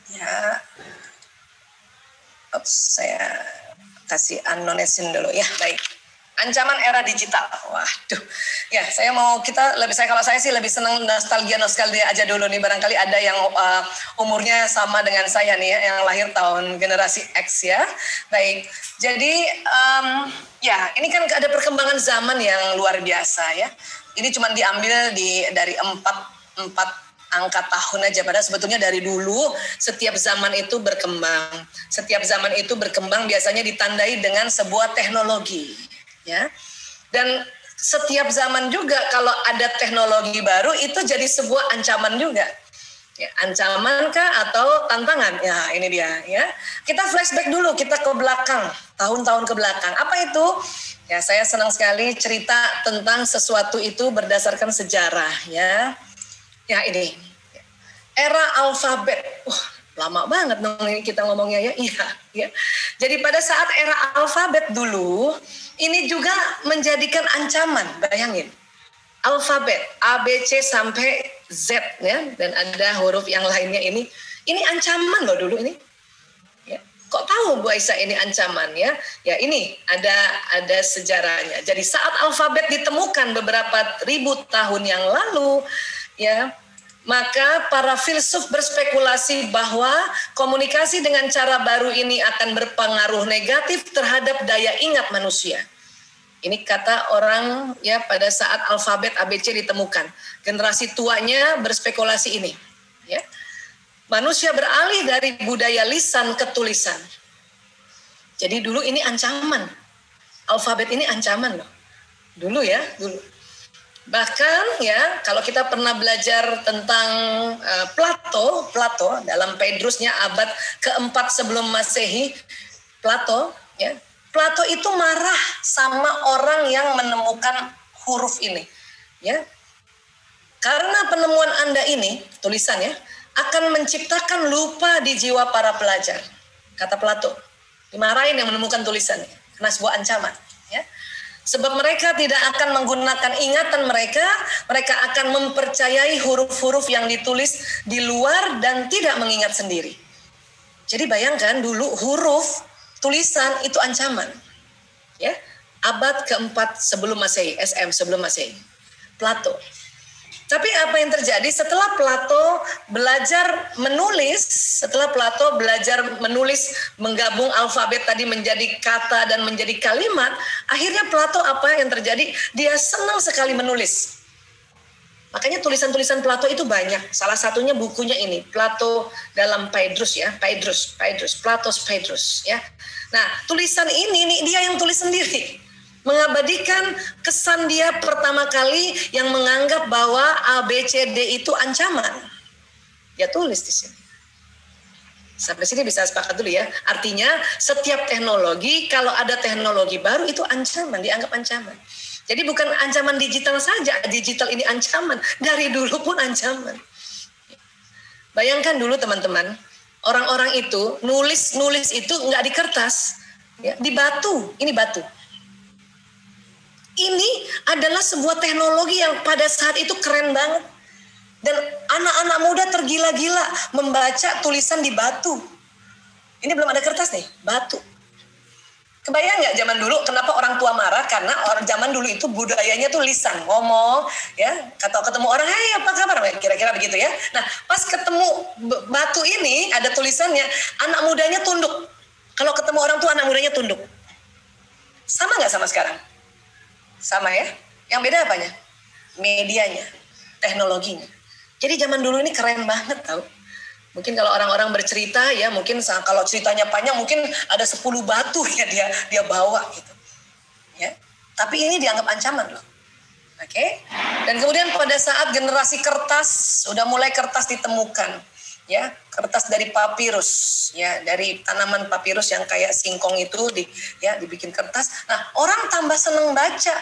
Ya, saya kasih anonesin dulu ya. Baik. Ancaman era digital. Waduh. Ya, kalau saya sih lebih senang nostalgia aja dulu nih. Barangkali ada yang umurnya sama dengan saya nih ya, yang lahir tahun generasi X ya. Baik. Jadi ya, ini kan ada perkembangan zaman yang luar biasa ya. Ini cuma diambil dari empat angka tahun aja, padahal sebetulnya dari dulu setiap zaman itu berkembang. Setiap zaman itu berkembang biasanya ditandai dengan sebuah teknologi, ya. Dan setiap zaman juga kalau ada teknologi baru itu jadi sebuah ancaman juga. Ya, ancaman kah atau tantangan? Ya, ini dia ya. Kita flashback dulu, kita ke belakang, tahun-tahun ke belakang. Apa itu? Ya, saya senang sekali cerita tentang sesuatu itu berdasarkan sejarah ya. Ya ini, era alfabet. Lama banget dong ini kita ngomongnya ya. Iya, ya. Jadi pada saat era alfabet dulu, ini juga menjadikan ancaman. Bayangin, alfabet A, B, C sampai Z ya, dan ada huruf yang lainnya ini. Ini ancaman loh dulu ini. Ya. Kok tahu Bu Aisyah ini ancaman ya? Ya ini ada sejarahnya. Jadi saat alfabet ditemukan beberapa ribu tahun yang lalu, ya, maka para filsuf berspekulasi bahwa komunikasi dengan cara baru ini akan berpengaruh negatif terhadap daya ingat manusia. Ini kata orang ya pada saat alfabet ABC ditemukan. Generasi tuanya berspekulasi ini. Ya. Manusia beralih dari budaya lisan ke tulisan. Jadi dulu ini ancaman. Alfabet ini ancaman loh. Dulu ya, dulu. Bahkan ya kalau kita pernah belajar tentang Plato dalam Phaedrusnya abad keempat sebelum Masehi, Plato itu marah sama orang yang menemukan huruf ini, ya. Karena penemuan Anda ini, tulisan ya, akan menciptakan lupa di jiwa para pelajar, kata Plato. Dimarahin yang menemukan tulisannya, karena sebuah ancaman, ya. Sebab mereka tidak akan menggunakan ingatan mereka akan mempercayai huruf-huruf yang ditulis di luar dan tidak mengingat sendiri. Jadi bayangkan dulu huruf, tulisan itu ancaman. Ya, abad keempat sebelum Masehi, SM sebelum Masehi. Plato. Tapi apa yang terjadi setelah Plato belajar menulis, menggabung alfabet tadi menjadi kata dan menjadi kalimat, akhirnya Plato apa yang terjadi? Dia senang sekali menulis. Makanya tulisan-tulisan Plato itu banyak. Salah satunya bukunya ini, Plato dalam Phaedrus ya, Plato's Phaedrus ya. Nah, tulisan ini dia yang tulis sendiri. Mengabadikan kesan dia pertama kali yang menganggap bahwa A, B, C, D itu ancaman. Dia tulis di sini. Sampai sini bisa sepakat dulu ya. Artinya setiap teknologi, kalau ada teknologi baru itu ancaman, dianggap ancaman. Jadi bukan ancaman digital saja, digital ini ancaman. Dari dulu pun ancaman. Bayangkan dulu teman-teman, orang-orang itu nulis itu nggak di kertas, ya, di batu. Ini batu. Ini adalah sebuah teknologi yang pada saat itu keren banget. Dan anak-anak muda tergila-gila membaca tulisan di batu. Ini belum ada kertas nih, batu. Kebayang nggak zaman dulu kenapa orang tua marah? Karena orang zaman dulu itu budayanya tuh lisan, ngomong, ya, ketemu orang, hey apa kabar? Kira-kira begitu ya. Nah, pas ketemu batu ini ada tulisannya, anak mudanya tunduk. Kalau ketemu orang tua anak mudanya tunduk. Sama nggak sama sekarang? Sama ya. Yang beda apanya? Medianya, teknologinya. Jadi zaman dulu ini keren banget tau. Mungkin kalau orang-orang bercerita ya, mungkin kalau ceritanya panjang mungkin ada 10 batu ya dia bawa gitu. Ya. Tapi ini dianggap ancaman loh. Oke. Dan kemudian pada saat generasi kertas, udah mulai kertas ditemukan. Ya, kertas dari papirus, ya, dari tanaman papirus yang kayak singkong itu dibikin kertas. Nah, orang tambah seneng baca.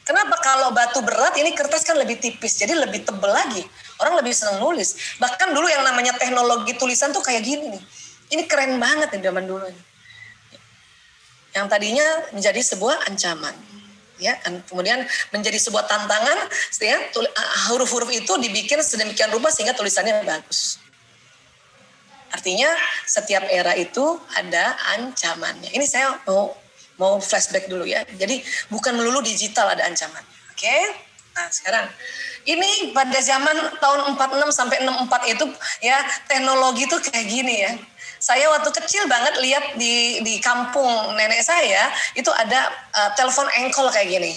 Kenapa? Kalau batu berat ini kertas kan lebih tipis, jadi lebih tebel lagi. Orang lebih seneng nulis. Bahkan dulu yang namanya teknologi tulisan tuh kayak gini nih. Ini keren banget nih zaman dulu. Yang tadinya menjadi sebuah ancaman. Ya, kemudian menjadi sebuah tantangan, ya, huruf-huruf itu dibikin sedemikian rupa sehingga tulisannya bagus. Artinya Artinya setiap era itu ada ancamannya. Ini saya mau flashback dulu ya. Jadi bukan melulu digital ada ancaman. Oke? Nah, sekarang ini pada zaman tahun 46 sampai 64 itu ya teknologi itu kayak gini ya. Saya waktu kecil banget lihat di kampung nenek saya itu ada telepon engkol kayak gini.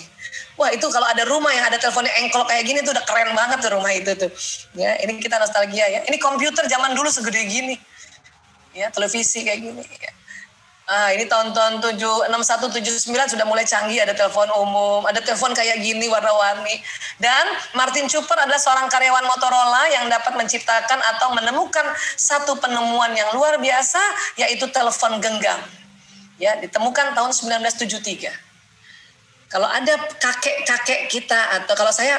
Wah, itu kalau ada rumah yang ada teleponnya engkol kayak gini tuh udah keren banget tuh rumah itu tuh. Ya, ini kita nostalgia ya. Ini komputer zaman dulu segede gini. Ya, televisi kayak gini ya. Ini tahun-tahun 61 79 sudah mulai canggih, ada telepon umum, ada telepon kayak gini warna-warni. Dan Martin Cooper adalah seorang karyawan Motorola yang dapat menciptakan atau menemukan satu penemuan yang luar biasa, yaitu telepon genggam. Ya, ditemukan tahun 1973. Kalau ada kakek-kakek kita atau kalau saya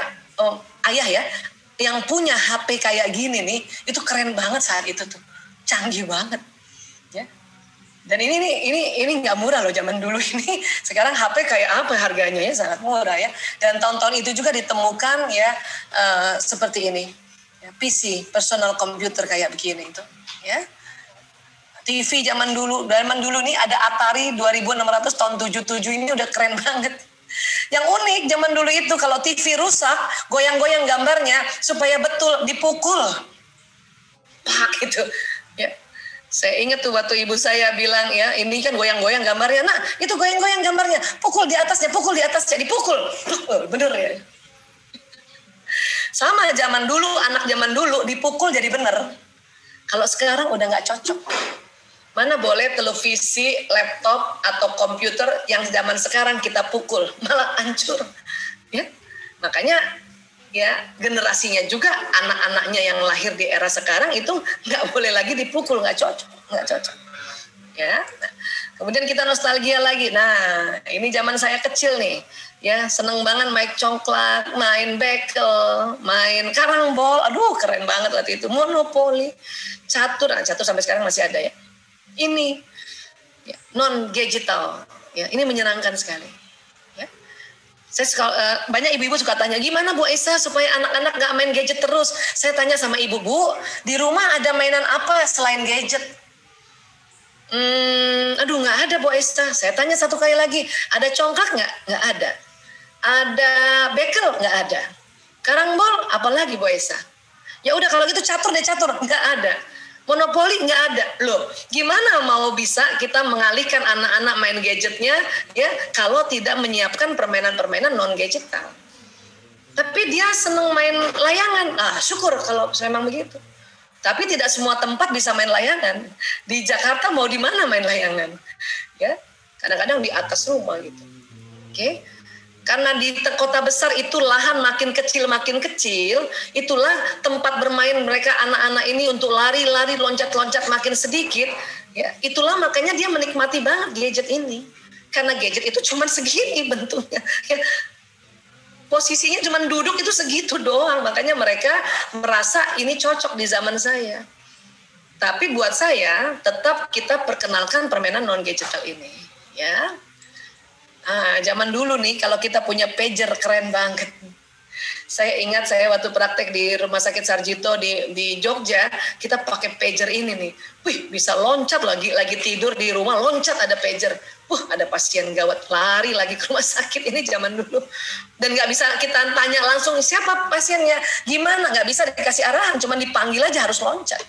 ayah ya yang punya HP kayak gini nih, itu keren banget saat itu tuh, canggih banget, ya. Dan ini nggak murah loh zaman dulu ini. Sekarang HP kayak apa harganya ya, sangat murah ya. Dan tahun-tahun itu juga ditemukan ya seperti ini, ya, PC, personal computer kayak begini itu, ya. TV zaman dulu nih ada Atari 2600 tahun 77 ini udah keren banget. Yang unik zaman dulu itu kalau TV rusak, goyang-goyang gambarnya supaya betul dipukul. Pak gitu. Ya. Saya ingat tuh waktu ibu saya bilang ya, ini kan goyang-goyang gambarnya. Nah, itu goyang-goyang gambarnya. Pukul di atasnya, dipukul. Bener ya. Sama zaman dulu, anak zaman dulu dipukul jadi bener. Kalau sekarang udah nggak cocok. Mana boleh televisi, laptop, atau komputer yang zaman sekarang kita pukul, malah hancur. Ya, makanya ya generasinya juga anak-anaknya yang lahir di era sekarang itu nggak boleh lagi dipukul, nggak cocok. Ya, nah, kemudian kita nostalgia lagi. Nah, ini zaman saya kecil nih, ya seneng banget main congklak, main bekel, main karangbol, aduh keren banget waktu itu, monopoli, catur sampai sekarang masih ada ya. Ini ya, non digital ya, ini menyenangkan sekali ya. Banyak ibu-ibu suka tanya, gimana Bu Esa supaya anak-anak gak main gadget terus. Saya tanya sama ibu, Bu, di rumah ada mainan apa selain gadget? Aduh gak ada Bu Esa. Saya tanya satu kali lagi, ada congklak gak? Gak ada. Ada bekel? Gak ada. Karangbol apalagi Bu Esa? Ya udah kalau gitu catur, gak ada. Monopoli nggak ada. Loh, gimana mau bisa kita mengalihkan anak-anak main gadgetnya ya kalau tidak menyiapkan permainan-permainan non-gadgetal. Tapi dia seneng main layangan. Syukur kalau memang begitu. Tapi tidak semua tempat bisa main layangan. Di Jakarta mau di mana main layangan? Ya, kadang-kadang di atas rumah gitu. Oke. Karena di kota besar itu lahan makin kecil, itulah tempat bermain mereka anak-anak ini untuk lari-lari, loncat-loncat makin sedikit. Ya, itulah makanya dia menikmati banget gadget ini. Karena gadget itu cuma segini bentuknya. Ya, posisinya cuma duduk itu segitu doang. Makanya mereka merasa ini cocok di zaman saya. Tapi buat saya tetap kita perkenalkan permainan non-gadgetal ini. Ya. Zaman dulu nih kalau kita punya pager keren banget. Saya ingat saya waktu praktek di Rumah Sakit Sarjito di Jogja, kita pakai pager ini nih. Wih, bisa loncat lagi tidur di rumah, loncat ada pager. Ada pasien gawat, lari lagi ke rumah sakit. Ini zaman dulu. Dan nggak bisa kita tanya langsung siapa pasiennya, gimana, nggak bisa dikasih arahan, cuma dipanggil aja harus loncat.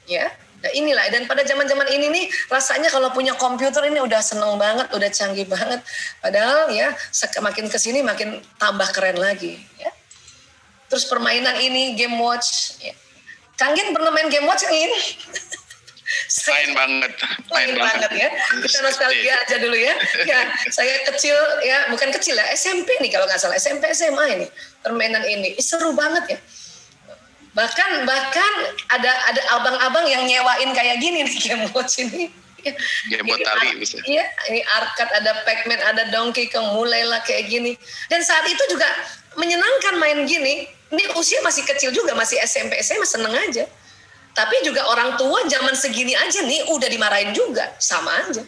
Ya. Nah inilah, dan pada zaman-zaman ini nih rasanya kalau punya komputer ini udah seneng banget, udah canggih banget. Padahal ya makin kesini makin tambah keren lagi. Ya. Terus permainan ini, game watch. Ya. Kangen pernah main game watch yang ini? Main banget ya. Kita nostalgia aja dulu ya. Ya, saya kecil ya, bukan kecil ya, SMP nih kalau nggak salah, SMP SMA ini permainan ini seru banget ya. Bahkan ada abang-abang yang nyewain kayak gini nih game watch ini. Game watch tali bisa. Iya, ini arcade, ada Pac-Man, ada Donkey Kong, mulailah kayak gini. Dan saat itu juga menyenangkan main gini. Ini usia masih kecil juga, masih SMP, SMA seneng aja. Tapi juga orang tua zaman segini aja nih udah dimarahin juga, sama aja.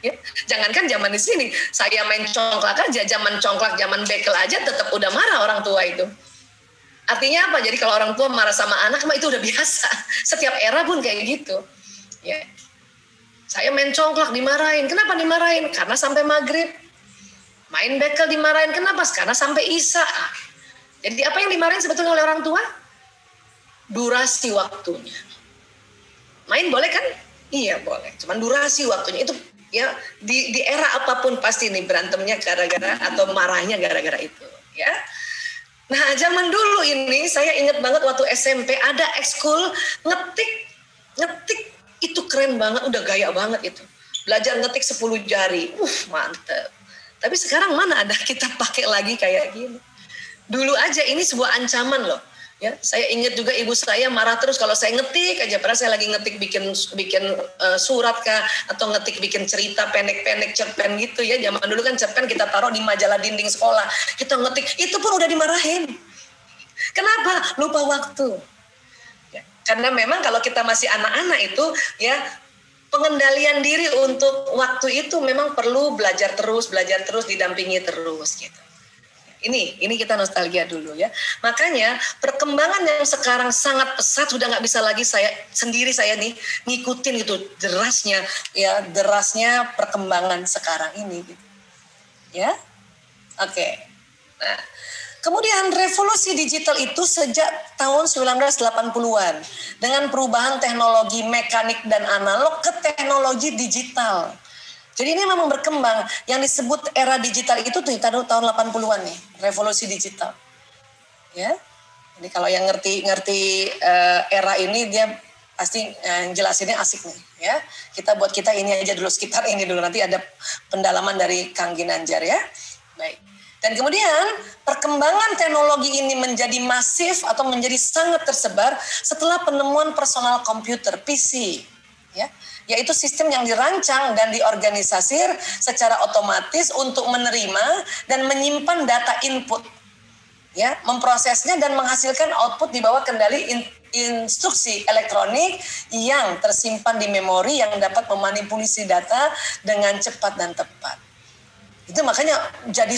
Ya, jangankan zaman di sini, saya main congklak aja, zaman congklak, zaman bekel aja tetap udah marah orang tua itu. Artinya apa? Jadi kalau orang tua marah sama anak mah itu udah biasa. Setiap era pun kayak gitu. Ya. Saya main congklak dimarahin. Kenapa dimarahin? Karena sampai maghrib. Main bekel dimarahin. Kenapa? Karena sampai isya. Jadi apa yang dimarahin sebetulnya oleh orang tua? Durasi waktunya. Main boleh kan? Iya boleh. Cuman durasi waktunya itu ya di era apapun pasti nih berantemnya gara-gara atau marahnya gara-gara itu. Ya. Nah zaman dulu ini saya ingat banget waktu SMP ada ekskul ngetik itu keren banget, udah gaya banget itu. Belajar ngetik 10 jari, mantep. Tapi sekarang mana ada kita pakai lagi kayak gini. Dulu aja ini sebuah ancaman loh. Ya, saya ingat juga ibu saya marah terus kalau saya ngetik aja. Padahal saya lagi ngetik bikin surat kah atau ngetik bikin cerita pendek-pendek cerpen gitu ya. Zaman dulu kan cerpen kita taruh di majalah dinding sekolah. Kita ngetik, itu pun udah dimarahin. Kenapa? Lupa waktu. Ya, karena memang kalau kita masih anak-anak itu ya pengendalian diri untuk waktu itu memang perlu belajar terus, didampingi terus gitu. Ini kita nostalgia dulu ya. Makanya perkembangan yang sekarang sangat pesat, sudah nggak bisa lagi saya nih ngikutin itu derasnya perkembangan sekarang ini. Gitu. Ya, oke. Nah, kemudian revolusi digital itu sejak tahun 1980-an dengan perubahan teknologi mekanik dan analog ke teknologi digital. Jadi ini memang berkembang. Yang disebut era digital itu tuh tahun 80-an nih, revolusi digital. Ya. Jadi kalau yang ngerti era ini dia pasti jelasinnya asik nih, ya. Buat kita ini aja dulu, sekitar ini dulu, nanti ada pendalaman dari Kang Ginanjar ya. Baik. Dan kemudian perkembangan teknologi ini menjadi masif atau menjadi sangat tersebar setelah penemuan personal komputer PC, ya. Yaitu sistem yang dirancang dan diorganisir secara otomatis untuk menerima dan menyimpan data input, ya, memprosesnya dan menghasilkan output di bawah kendali instruksi elektronik yang tersimpan di memori yang dapat memanipulasi data dengan cepat dan tepat. Itu makanya jadi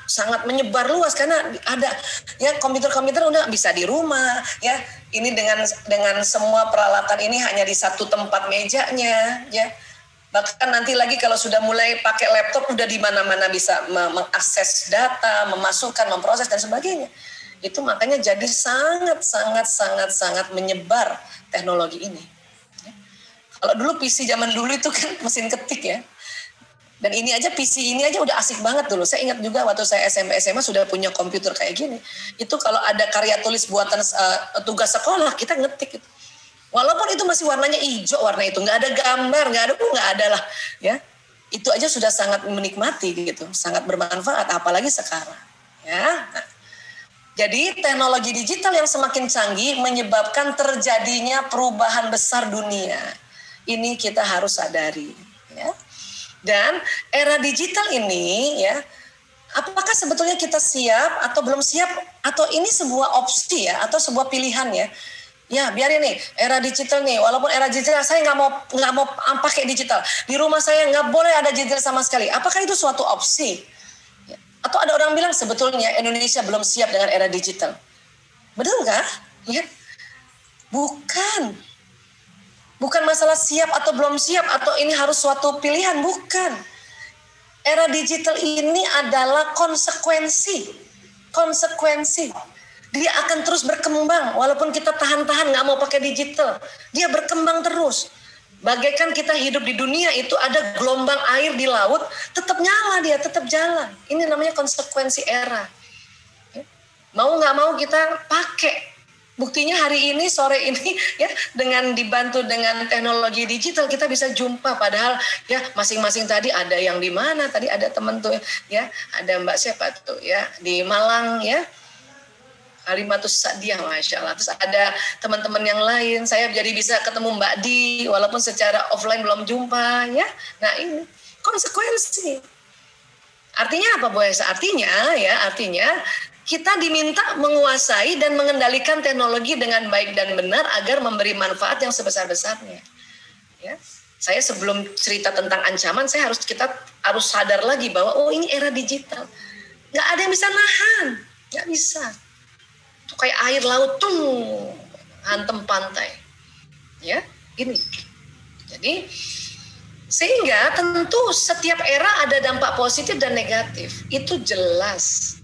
sangat menyebar luas karena ada ya komputer udah bisa di rumah ya. Ini dengan semua peralatan ini hanya di satu tempat mejanya ya. Bahkan nanti lagi kalau sudah mulai pakai laptop udah di mana-mana bisa mengakses data, memasukkan, memproses dan sebagainya. Itu makanya jadi sangat menyebar teknologi ini. Kalau dulu PC zaman dulu itu kan mesin ketik ya. Dan ini aja PC ini aja udah asik banget dulu. Saya ingat juga waktu saya SMP SMA sudah punya komputer kayak gini. Itu kalau ada karya tulis buatan tugas sekolah kita ngetik itu. Walaupun itu masih warnanya hijau warna itu, nggak ada gambar, nggak ada lah, ya. Itu aja sudah sangat menikmati gitu, sangat bermanfaat. Apalagi sekarang, ya. Nah, jadi teknologi digital yang semakin canggih menyebabkan terjadinya perubahan besar dunia. Ini kita harus sadari, ya. Dan era digital ini ya, apakah sebetulnya kita siap atau belum siap atau ini sebuah opsi ya atau sebuah pilihan ya? Ya biarin nih era digital nih, walaupun era digital saya nggak mau pakai digital. Di rumah saya nggak boleh ada digital sama sekali. Apakah itu suatu opsi? Ya. Atau ada orang bilang sebetulnya Indonesia belum siap dengan era digital. Betul nggak? Ya. Bukan masalah siap atau belum siap atau ini harus suatu pilihan, bukan. Era digital ini adalah konsekuensi. Dia akan terus berkembang walaupun kita tahan-tahan nggak mau pakai digital. Dia berkembang terus. Bagaikan kita hidup di dunia itu ada gelombang air di laut, tetap nyala dia, tetap jalan. Ini namanya konsekuensi era. Mau nggak mau kita pakai. Buktinya hari ini, sore ini ya dengan dibantu dengan teknologi digital kita bisa jumpa padahal ya masing-masing tadi ada yang di mana, tadi ada teman tuh ya, ada Mbak siapa tuh ya di Malang ya. Halimatus Sa'diyah, Masya Allah. Terus ada teman-teman yang lain, saya jadi bisa ketemu Mbak Di walaupun secara offline belum jumpa ya. Nah ini konsekuensi. Artinya apa Bu Esa? Artinya kita diminta menguasai dan mengendalikan teknologi dengan baik dan benar agar memberi manfaat yang sebesar-besarnya. Ya. Saya sebelum cerita tentang ancaman, kita harus sadar lagi bahwa ini era digital. Nggak ada yang bisa nahan, nggak bisa. Itu kayak air laut tuh hantem pantai. Ya, ini. Jadi sehingga tentu setiap era ada dampak positif dan negatif. Itu jelas.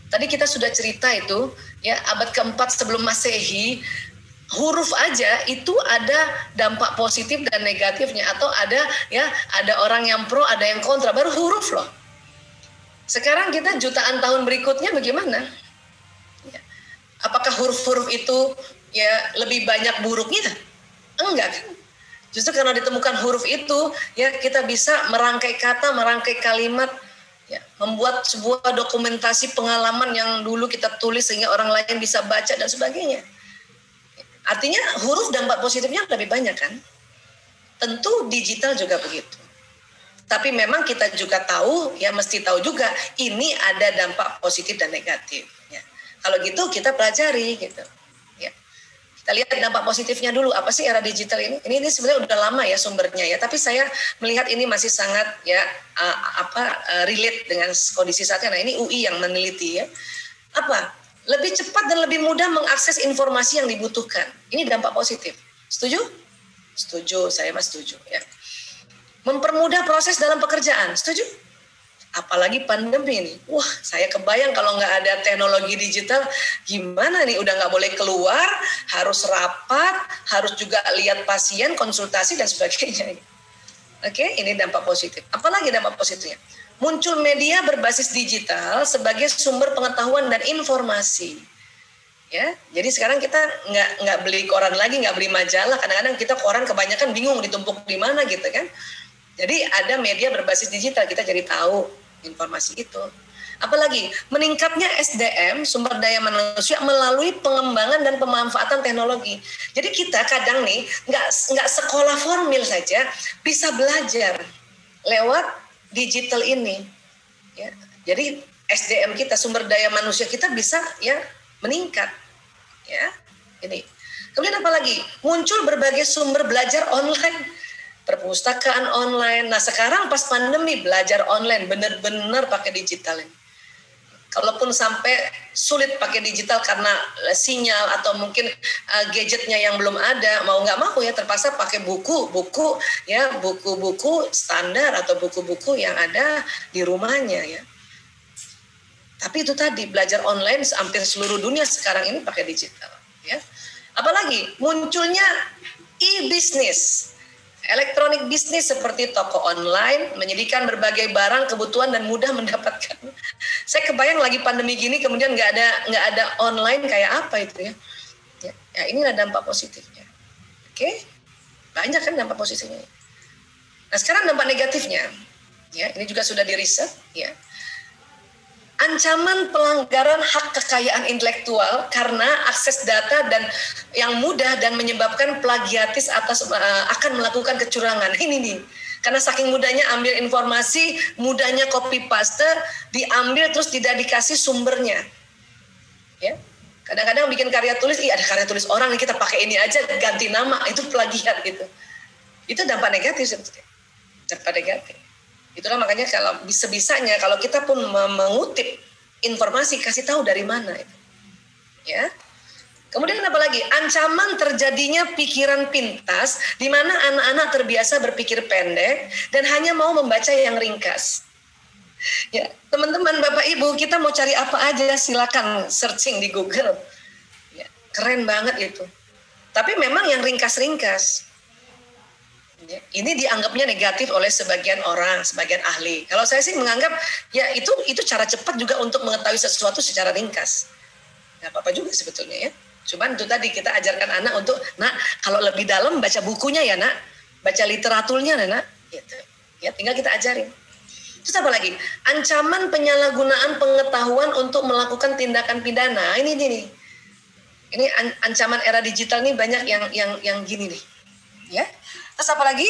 Tadi kita sudah cerita itu, ya, abad keempat sebelum Masehi, huruf aja itu ada dampak positif dan negatifnya, atau ada orang yang pro, ada yang kontra, baru huruf loh. Sekarang kita jutaan tahun berikutnya bagaimana? Ya. Apakah huruf-huruf itu ya lebih banyak buruknya? Enggak kan? Justru karena ditemukan huruf itu, ya kita bisa merangkai kata, merangkai kalimat, ya, membuat sebuah dokumentasi pengalaman yang dulu kita tulis sehingga orang lain bisa baca dan sebagainya. Artinya huruf dampak positifnya lebih banyak kan? Tentu digital juga begitu. Tapi memang kita juga tahu, ya mesti tahu juga ini ada dampak positif dan negatif. Ya. Kalau gitu kita pelajari gitu. Kita lihat dampak positifnya dulu, apa sih era digital ini? Ini sebenarnya udah lama ya sumbernya ya, tapi saya melihat ini masih sangat relate dengan kondisi saatnya. Nah, ini UI yang meneliti ya. Apa? Lebih cepat dan lebih mudah mengakses informasi yang dibutuhkan. Ini dampak positif. Setuju? Setuju, saya mah setuju ya. Mempermudah proses dalam pekerjaan. Setuju? Apalagi pandemi ini, wah saya kebayang kalau nggak ada teknologi digital, gimana nih, udah nggak boleh keluar, harus rapat, harus juga lihat pasien, konsultasi dan sebagainya. Oke, ini dampak positif. Apalagi dampak positifnya? Muncul media berbasis digital sebagai sumber pengetahuan dan informasi. Ya, jadi sekarang kita nggak beli koran lagi, nggak beli majalah. Kadang-kadang kita koran kebanyakan bingung ditumpuk di mana gitu kan. Jadi ada media berbasis digital, kita jadi tahu informasi itu. Apalagi meningkatnya SDM, sumber daya manusia, melalui pengembangan dan pemanfaatan teknologi. Jadi kita kadang nih nggak sekolah formil saja bisa belajar lewat digital ini. Ya, jadi SDM kita, sumber daya manusia kita bisa ya meningkat. Ya, ini. Kemudian apalagi muncul berbagai sumber belajar online. Perpustakaan online. Nah sekarang pas pandemi belajar online benar-benar pakai digital ini. Kalaupun sampai sulit pakai digital karena sinyal atau mungkin gadgetnya yang belum ada, mau nggak mau ya terpaksa pakai buku-buku standar atau buku-buku yang ada di rumahnya ya. Tapi itu tadi belajar online hampir seluruh dunia sekarang ini pakai digital ya. Apalagi munculnya e-business. Elektronik bisnis seperti toko online menyediakan berbagai barang kebutuhan dan mudah mendapatkan. Saya kebayang lagi pandemi gini kemudian nggak ada online kayak apa itu ya. Ya inilah dampak positifnya. Oke, banyak kan dampak positifnya. Nah sekarang dampak negatifnya, ya ini juga sudah diriset ya. Ancaman pelanggaran hak kekayaan intelektual karena akses data dan yang mudah dan menyebabkan plagiatis akan melakukan kecurangan. Ini nih, karena saking mudahnya ambil informasi, mudahnya copy paste, diambil terus tidak dikasih sumbernya. Ya, kadang-kadang bikin karya tulis, ada karya tulis orang nih kita pakai ini aja ganti nama, itu plagiat gitu. Itu dampak negatif sebetulnya. Dampak negatif. Itulah makanya kalau bisa-bisanya kalau kita pun mengutip informasi kasih tahu dari mana itu. Ya. Kemudian apa lagi? Ancaman terjadinya pikiran pintas di mana anak-anak terbiasa berpikir pendek dan hanya mau membaca yang ringkas. Ya, teman-teman, Bapak Ibu, kita mau cari apa aja silakan searching di Google. Ya, keren banget itu. Tapi memang yang ringkas-ringkas. Ini dianggapnya negatif oleh sebagian orang, sebagian ahli. Kalau saya sih menganggap ya itu cara cepat juga untuk mengetahui sesuatu secara ringkas. Nggak apa-apa juga sebetulnya ya. Cuman itu tadi kita ajarkan anak untuk, nak kalau lebih dalam baca bukunya ya nak, baca literaturnya nak, gitu. Ya tinggal kita ajarin. Terus apa lagi? Ancaman penyalahgunaan pengetahuan untuk melakukan tindakan pidana. Ini nih. Ini ancaman era digital nih banyak yang gini nih. Ya. Terus apa lagi?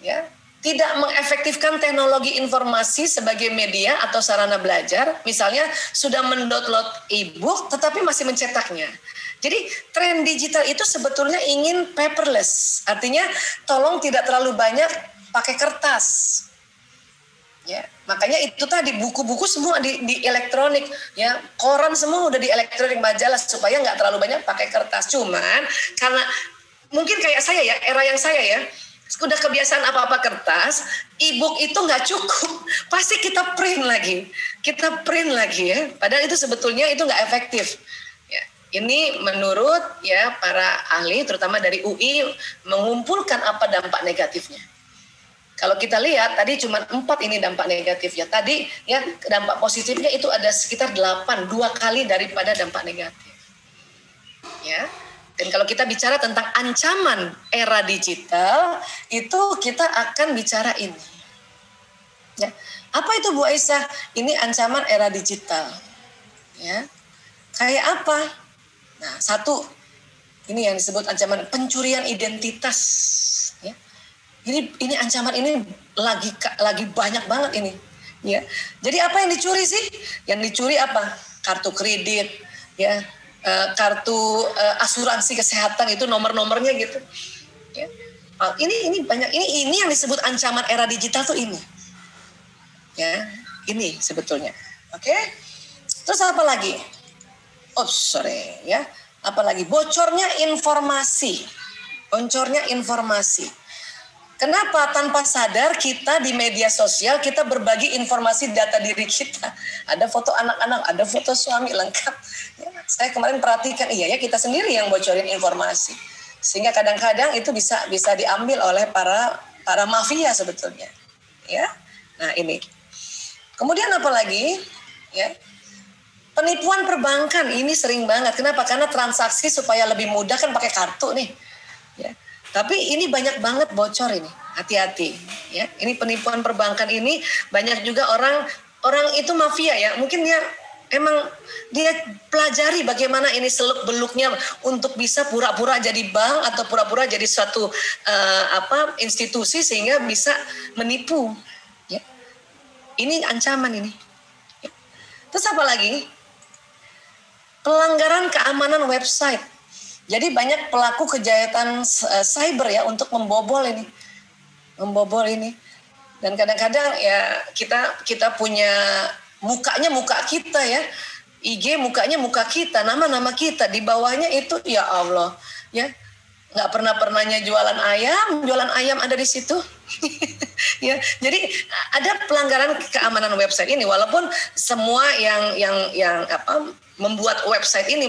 Ya, tidak mengefektifkan teknologi informasi sebagai media atau sarana belajar. Misalnya sudah mendownload e-book tetapi masih mencetaknya. Jadi tren digital itu sebetulnya ingin paperless. Artinya tolong tidak terlalu banyak pakai kertas. Ya, makanya itu tadi buku-buku semua di elektronik, ya, koran semua udah di elektronik, majalah, supaya nggak terlalu banyak pakai kertas. Cuman karena mungkin kayak saya ya, era yang saya ya, udah kebiasaan apa-apa kertas, e-book itu nggak cukup, pasti kita print lagi ya. Padahal itu sebetulnya itu nggak efektif. Ya, ini menurut ya para ahli, terutama dari UI, mengumpulkan apa dampak negatifnya. Kalau kita lihat tadi cuma 4 ini dampak negatifnya. Tadi ya dampak positifnya itu ada sekitar 8, 2 kali daripada dampak negatif. Ya. Dan kalau kita bicara tentang ancaman era digital, itu kita akan bicara ini. Ya. Apa itu Bu Aisyah? Ini ancaman era digital. Ya. Kayak apa? Nah, satu, ini yang disebut ancaman pencurian identitas. Ya. Ini ancaman ini lagi banyak banget ini, ya. Jadi apa yang dicuri sih? Yang dicuri apa? Kartu kredit, ya, kartu asuransi kesehatan itu nomor-nomornya gitu. Ya. Ini banyak. Ini yang disebut ancaman era digital tuh ini. Ya, ini sebetulnya. Oke. Terus apa lagi? Ya. Apalagi bocornya informasi. Kenapa tanpa sadar kita di media sosial kita berbagi informasi data diri kita. Ada foto anak-anak, ada foto suami lengkap. Ya, saya kemarin perhatikan, iya ya kita sendiri yang bocorin informasi. Sehingga kadang-kadang itu bisa diambil oleh para mafia sebetulnya. Ya. Nah, ini. Kemudian apa lagi? Ya. Penipuan perbankan ini sering banget. Kenapa? Karena transaksi supaya lebih mudah kan pakai kartu nih. Ya. Tapi ini banyak banget bocor ini, hati-hati. Ya, ini penipuan perbankan ini banyak juga orang itu mafia ya. Mungkin dia pelajari bagaimana ini seluk beluknya untuk bisa pura-pura jadi bank atau pura-pura jadi suatu institusi sehingga bisa menipu. Ya. Ini ancaman ini. Ya. Terus apa lagi? Pelanggaran keamanan website. Jadi banyak pelaku kejahatan cyber ya untuk membobol ini. Dan kadang-kadang ya kita punya mukanya muka kita ya. IG mukanya muka kita, nama-nama kita, di bawahnya itu ya Allah, ya. Nggak pernahnya jualan ayam ada di situ. Ya, jadi ada pelanggaran keamanan website ini, walaupun semua yang membuat website ini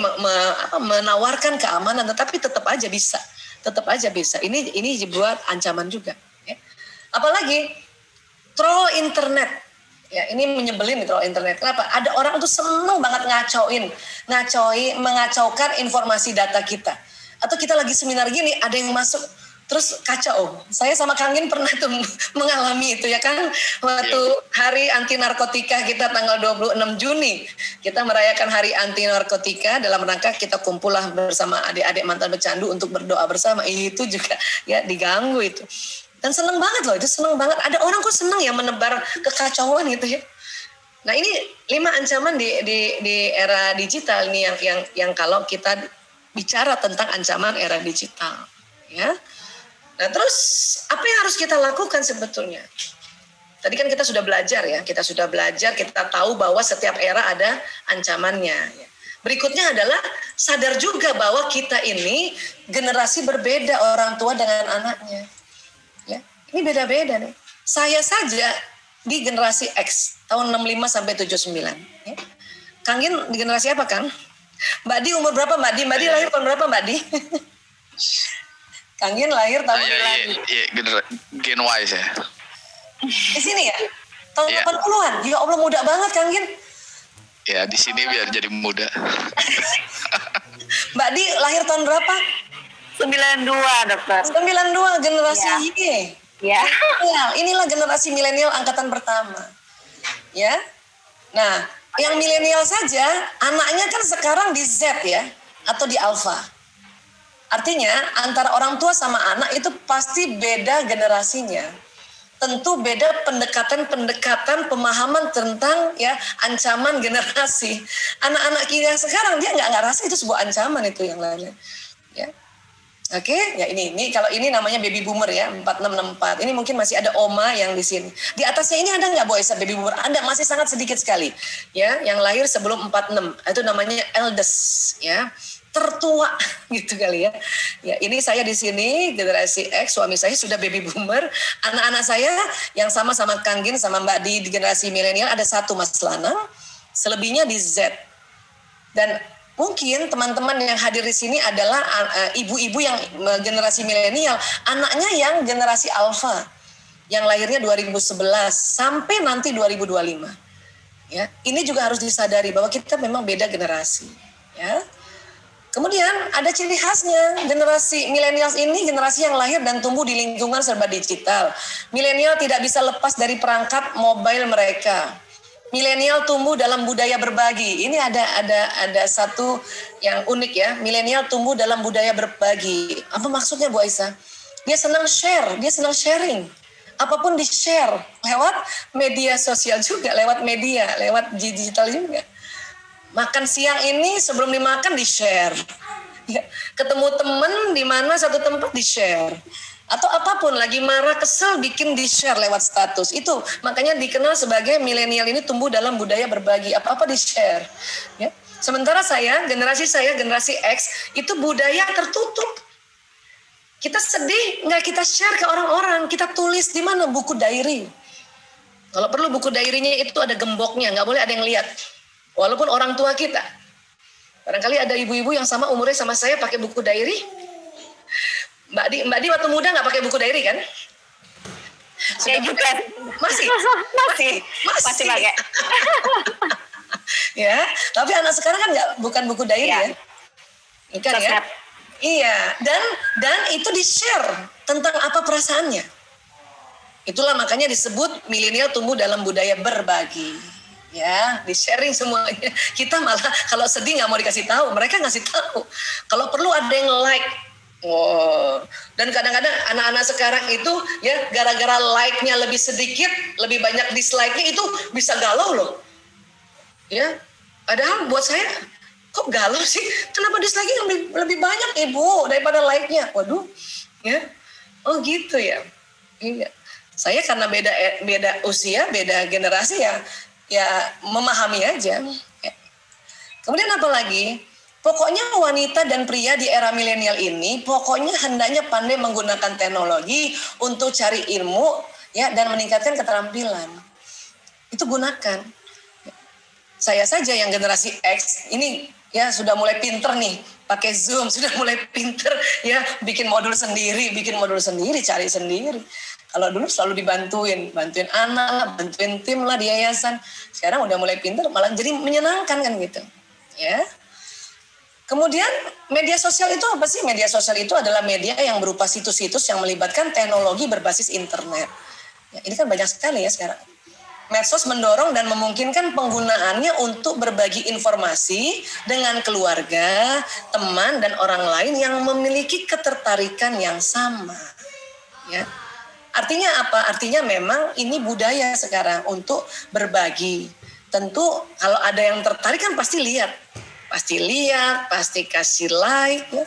menawarkan keamanan, tetapi tetap aja bisa. Ini dibuat ancaman juga. Ya. Apalagi troll internet. Ya, ini menyebelin nih troll internet. Kenapa? Ada orang tuh seneng banget mengacaukan informasi data kita. Atau kita lagi seminar gini, ada yang masuk terus kacau. Saya sama Kang Gin pernah tuh mengalami itu ya kan, waktu Hari Anti Narkotika kita tanggal 26 Juni. Kita merayakan Hari Anti Narkotika dalam rangka kita kumpullah bersama adik-adik mantan pecandu untuk berdoa bersama. Itu juga ya diganggu itu. Dan seneng banget loh, itu seneng banget. Ada orang kok seneng ya menebar kekacauan gitu ya. Nah, ini 5 ancaman di era digital nih yang kalau kita bicara tentang ancaman era digital, ya. Nah, terus apa yang harus kita lakukan sebetulnya? Tadi kan kita sudah belajar ya, kita tahu bahwa setiap era ada ancamannya. Berikutnya adalah sadar juga bahwa kita ini generasi berbeda, orang tua dengan anaknya. Ya, ini beda-beda nih. Saya saja di generasi X, tahun 65 sampai 79. Ya. Kang Gin di generasi apa, Kang? Mbak Di umur berapa, Mbak Di? Mbak Di lahir tahun berapa, Mbak Di? Kang Gin lahir tahun Gen Y saya. Di sini ya? Tahun 80-an? Ya Allah, muda banget Kang Gin. Ya, di sini biar jadi muda. Mbak Di lahir tahun berapa? 92, dokter. 92, generasi Y. Ya. Inilah generasi milenial angkatan pertama. Ya. Nah, yang milenial saja, anaknya kan sekarang di Z ya, atau di Alpha. Artinya antara orang tua sama anak itu pasti beda generasinya. Tentu beda pendekatan pemahaman tentang ya ancaman generasi. Anak-anak kita sekarang dia nggak rasa itu sebuah ancaman itu yang lainnya. Ya. Oke, ya ini kalau ini namanya baby boomer ya, 4664. Ini mungkin masih ada oma yang di sini. Di atasnya ini ada nggak Bu Esa baby boomer? Ada, masih sangat sedikit sekali. Ya, yang lahir sebelum 46. Itu namanya eldest ya. Tertua gitu kali ya. Ya, ini saya di sini generasi X, suami saya sudah baby boomer. Anak-anak saya yang sama Kang Gin sama Mbak di generasi milenial ada satu Mas Lanang, selebihnya di Z. Dan mungkin teman-teman yang hadir di sini adalah ibu-ibu yang generasi milenial, anaknya yang generasi alfa, yang lahirnya 2011 sampai nanti 2025. Ya, ini juga harus disadari bahwa kita memang beda generasi. Ya. Kemudian ada ciri khasnya, generasi milenial ini generasi yang lahir dan tumbuh di lingkungan serba digital. Milenial tidak bisa lepas dari perangkat mobile mereka. Milenial tumbuh dalam budaya berbagi. Ini ada satu yang unik ya. Milenial tumbuh dalam budaya berbagi. Apa maksudnya Bu Aisyah? Dia senang share, dia senang sharing. Apapun di-share lewat media sosial juga, lewat media, lewat digital juga. Makan siang ini sebelum dimakan di-share. Ya, ketemu teman di mana satu tempat di-share. Atau apapun, lagi marah, kesel, bikin di-share lewat status. Itu makanya dikenal sebagai milenial ini tumbuh dalam budaya berbagi. Apa-apa di-share. Ya. Sementara generasi X, itu budaya tertutup. Kita sedih, nggak kita share ke orang-orang. Kita tulis di mana? Buku diary. Kalau perlu buku diary-nya itu ada gemboknya, nggak boleh ada yang lihat. Walaupun orang tua kita. Barangkali ada ibu-ibu yang sama umurnya sama saya pakai buku diary. Mbak Di waktu muda nggak pakai buku diary kan? Saya juga. Masih pakai. Ya, tapi anak sekarang kan bukan buku diary ya. Bukan ya? Iya, dan itu di-share tentang apa perasaannya. Itulah makanya disebut milenial tumbuh dalam budaya berbagi. Ya, di-sharing semuanya. Kita malah kalau sedih nggak mau dikasih tahu, mereka ngasih tahu. Kalau perlu ada yang like. Wow. Dan kadang-kadang anak-anak sekarang itu ya gara-gara like-nya lebih sedikit, lebih banyak dislike-nya itu bisa galau loh. Ya, padahal buat saya kok galau sih? Kenapa dislike-nya lebih banyak Ibu daripada like-nya? Waduh, ya. Oh gitu ya. Iya. Saya karena beda usia, beda generasi ya memahami aja. Ya. Kemudian apa lagi? Pokoknya wanita dan pria di era milenial ini pokoknya hendaknya pandai menggunakan teknologi untuk cari ilmu ya dan meningkatkan keterampilan. Itu gunakan. Saya saja yang generasi X ini ya sudah mulai pinter nih, pakai Zoom, sudah mulai pinter ya bikin modul sendiri, cari sendiri. Kalau dulu selalu bantuin anak, bantuin tim lah di yayasan. Sekarang udah mulai pinter, malah jadi menyenangkan kan gitu. Ya. Kemudian media sosial itu apa sih? Media sosial itu adalah media yang berupa situs-situs yang melibatkan teknologi berbasis internet. Ya, ini kan banyak sekali ya sekarang. Medsos mendorong dan memungkinkan penggunaannya untuk berbagi informasi dengan keluarga, teman, dan orang lain yang memiliki ketertarikan yang sama. Ya. Artinya apa? Artinya memang ini budaya sekarang untuk berbagi. Tentu kalau ada yang tertarik kan pasti lihat, pasti kasih like. Ya.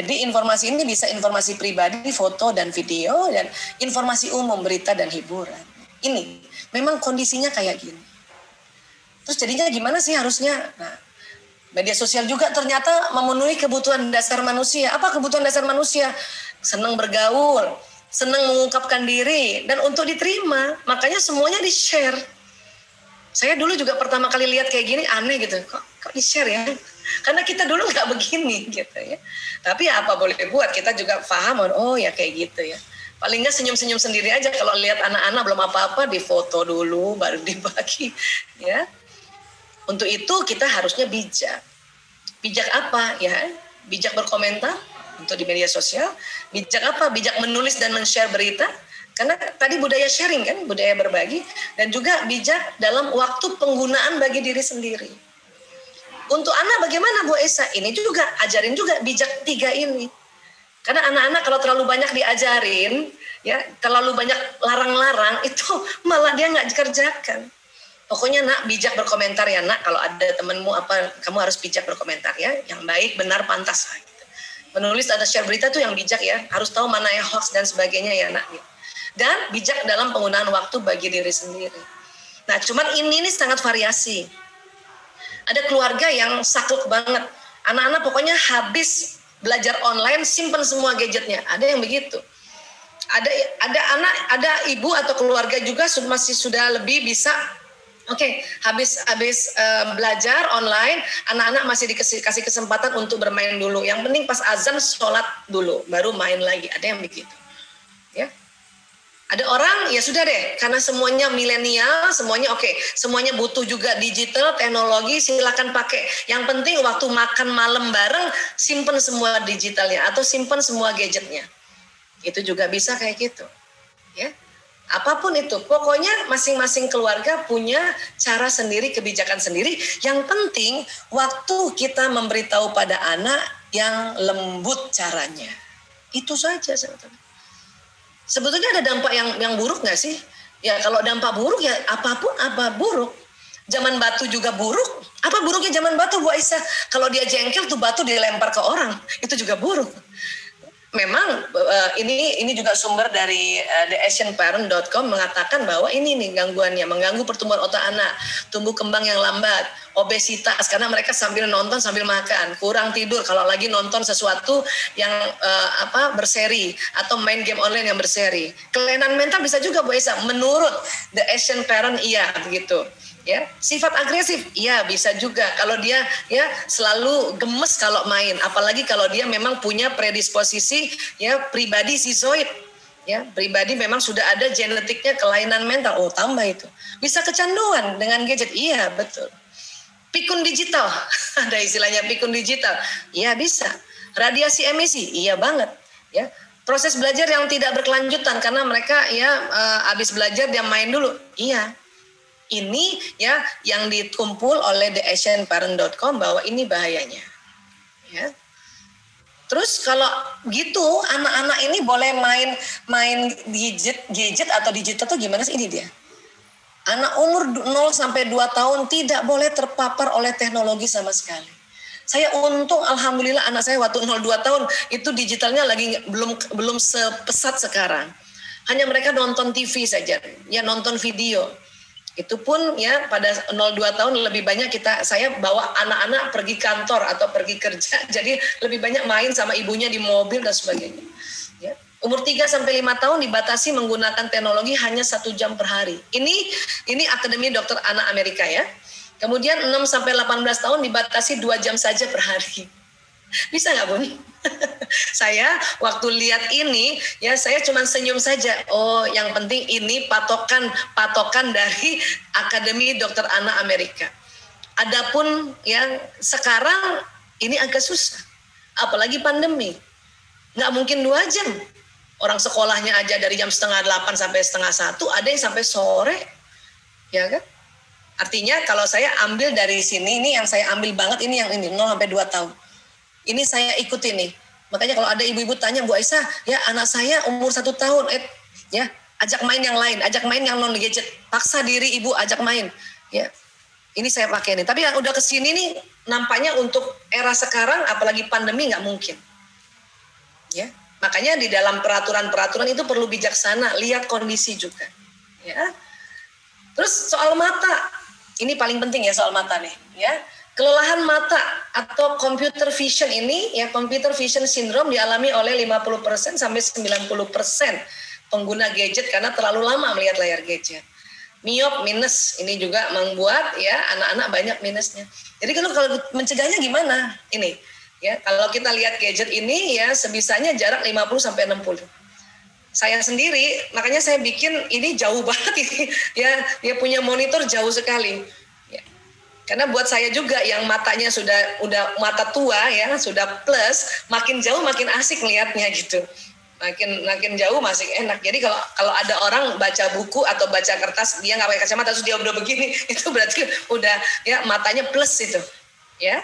Jadi informasi ini bisa informasi pribadi, foto dan video, dan informasi umum, berita dan hiburan. Ini memang kondisinya kayak gini. Terus jadinya gimana sih harusnya? Nah, media sosial juga ternyata memenuhi kebutuhan dasar manusia. Apa kebutuhan dasar manusia? Senang bergaul, senang mengungkapkan diri, dan untuk diterima. Makanya semuanya di-share. Saya dulu juga pertama kali lihat kayak gini aneh gitu. Kok di-share ya? Karena kita dulu nggak begini gitu ya. Tapi ya apa boleh buat, kita juga paham, oh ya kayak gitu ya. Paling nggak senyum-senyum sendiri aja kalau lihat anak-anak belum apa-apa, difoto dulu baru dibagi ya. Untuk itu kita harusnya bijak. Bijak apa ya? Bijak berkomentar untuk di media sosial. Bijak apa? Bijak menulis dan men-share berita. Karena tadi budaya sharing kan, budaya berbagi. Dan juga bijak dalam waktu penggunaan bagi diri sendiri. Untuk anak bagaimana Bu Esa? Ini juga ajarin juga bijak 3 ini. Karena anak-anak kalau terlalu banyak diajarin, ya terlalu banyak larang-larang, itu malah dia nggak dikerjakan. Pokoknya nak bijak berkomentar ya nak, kalau ada temenmu apa, kamu harus bijak berkomentar ya, yang baik, benar, pantas. Gitu. Menulis ada share berita tuh yang bijak ya, harus tahu mana yang hoax dan sebagainya ya nak. Dan bijak dalam penggunaan waktu bagi diri sendiri. Nah cuman ini sangat variasi. Ada keluarga yang saklek banget, anak-anak pokoknya habis belajar online simpen semua gadgetnya, ada yang begitu. Ada anak, ada ibu atau keluarga juga masih sudah lebih bisa. Oke, habis belajar online, anak-anak masih dikasih kesempatan untuk bermain dulu. Yang penting pas azan sholat dulu, baru main lagi. Ada yang begitu, ya. Ada orang ya sudah deh, karena semuanya milenial, semuanya oke, semuanya butuh juga digital, teknologi, silakan pakai. Yang penting waktu makan malam bareng, simpen semua digitalnya atau simpen semua gadgetnya. Itu juga bisa kayak gitu, ya. Apapun itu, pokoknya masing-masing keluarga punya cara sendiri, kebijakan sendiri. Yang penting waktu kita memberitahu pada anak yang lembut caranya. Itu saja sebetulnya. Sebetulnya ada dampak yang buruk nggak sih? Ya kalau dampak buruk ya apapun apa buruk. Zaman batu juga buruk. Apa buruknya zaman batu Bu Aisyah? Kalau dia jengkel tuh batu dilempar ke orang, itu juga buruk. Memang ini juga sumber dari theasianparent.com mengatakan bahwa ini nih gangguannya, mengganggu pertumbuhan otak anak, tumbuh kembang yang lambat, obesitas karena mereka sambil nonton sambil makan, kurang tidur kalau lagi nonton sesuatu yang berseri atau main game online yang berseri. Kelainan mental bisa juga Bu Esa, menurut The Asian Parent iya begitu. Ya, sifat agresif, iya bisa juga kalau dia ya selalu gemes kalau main, apalagi kalau dia memang punya predisposisi ya pribadi sizoid, ya pribadi memang sudah ada genetiknya kelainan mental, tambah itu bisa kecanduan dengan gadget, iya betul. Pikun digital, ada istilahnya pikun digital, iya bisa. Radiasi emisi, iya banget, ya. Proses belajar yang tidak berkelanjutan karena mereka ya habis belajar dia main dulu, iya. Ini ya yang dikumpul oleh theasianparent.com bahwa ini bahayanya. Ya. Terus kalau gitu anak-anak ini boleh main gadget atau digital tuh gimana sih ini dia? Anak umur 0 sampai 2 tahun tidak boleh terpapar oleh teknologi sama sekali. Saya untung alhamdulillah anak saya waktu 0-2 tahun itu digitalnya lagi belum sepesat sekarang. Hanya mereka nonton TV saja, ya nonton video. Itu pun ya pada 0-2 tahun lebih banyak saya bawa anak-anak pergi kantor atau pergi kerja, jadi lebih banyak main sama ibunya di mobil dan sebagainya. Ya. Umur 3-5 tahun dibatasi menggunakan teknologi hanya 1 jam per hari. Ini Akademi Dokter Anak Amerika ya. Kemudian 6-18 tahun dibatasi 2 jam saja per hari. Bisa nggak Bun? Saya waktu lihat ini ya saya cuma senyum saja. Oh, yang penting ini patokan dari Akademi Dokter Anak Amerika. Adapun yang sekarang ini agak susah, apalagi pandemi. Nggak mungkin 2 jam. Orang sekolahnya aja dari jam 7:30 sampai 7:30, ada yang sampai sore, ya kan? Artinya kalau saya ambil dari sini, ini yang saya ambil banget ini yang ini 0 sampai 2 tahun. Ini saya ikuti nih. Makanya kalau ada ibu-ibu tanya, Bu Aisyah, ya anak saya umur 1 tahun, ya ajak main yang lain, ajak main yang non gadget, paksa diri ibu ajak main, ya. Ini saya pakai nih. Tapi yang udah kesini nih, nampaknya untuk era sekarang, apalagi pandemi nggak mungkin, ya. Makanya di dalam peraturan-peraturan itu perlu bijaksana, lihat kondisi juga, ya. Terus soal mata, ini paling penting ya soal mata nih, ya. Kelelahan mata atau computer vision ini, ya computer vision syndrome dialami oleh 50% sampai 90% pengguna gadget karena terlalu lama melihat layar gadget. Miop minus ini juga membuat ya anak-anak banyak minusnya. Jadi kalau mencegahnya gimana? Ini ya kalau kita lihat gadget ini ya sebisanya jarak 50 sampai 60. Saya sendiri makanya saya bikin ini jauh banget ini ya dia punya monitor jauh sekali. Karena buat saya juga yang matanya udah mata tua ya, sudah plus, makin jauh makin asik lihatnya gitu. Makin jauh masih enak. Jadi kalau ada orang baca buku atau baca kertas dia nggak pakai kacamata terus dia udah begini, itu berarti udah ya matanya plus itu. Ya.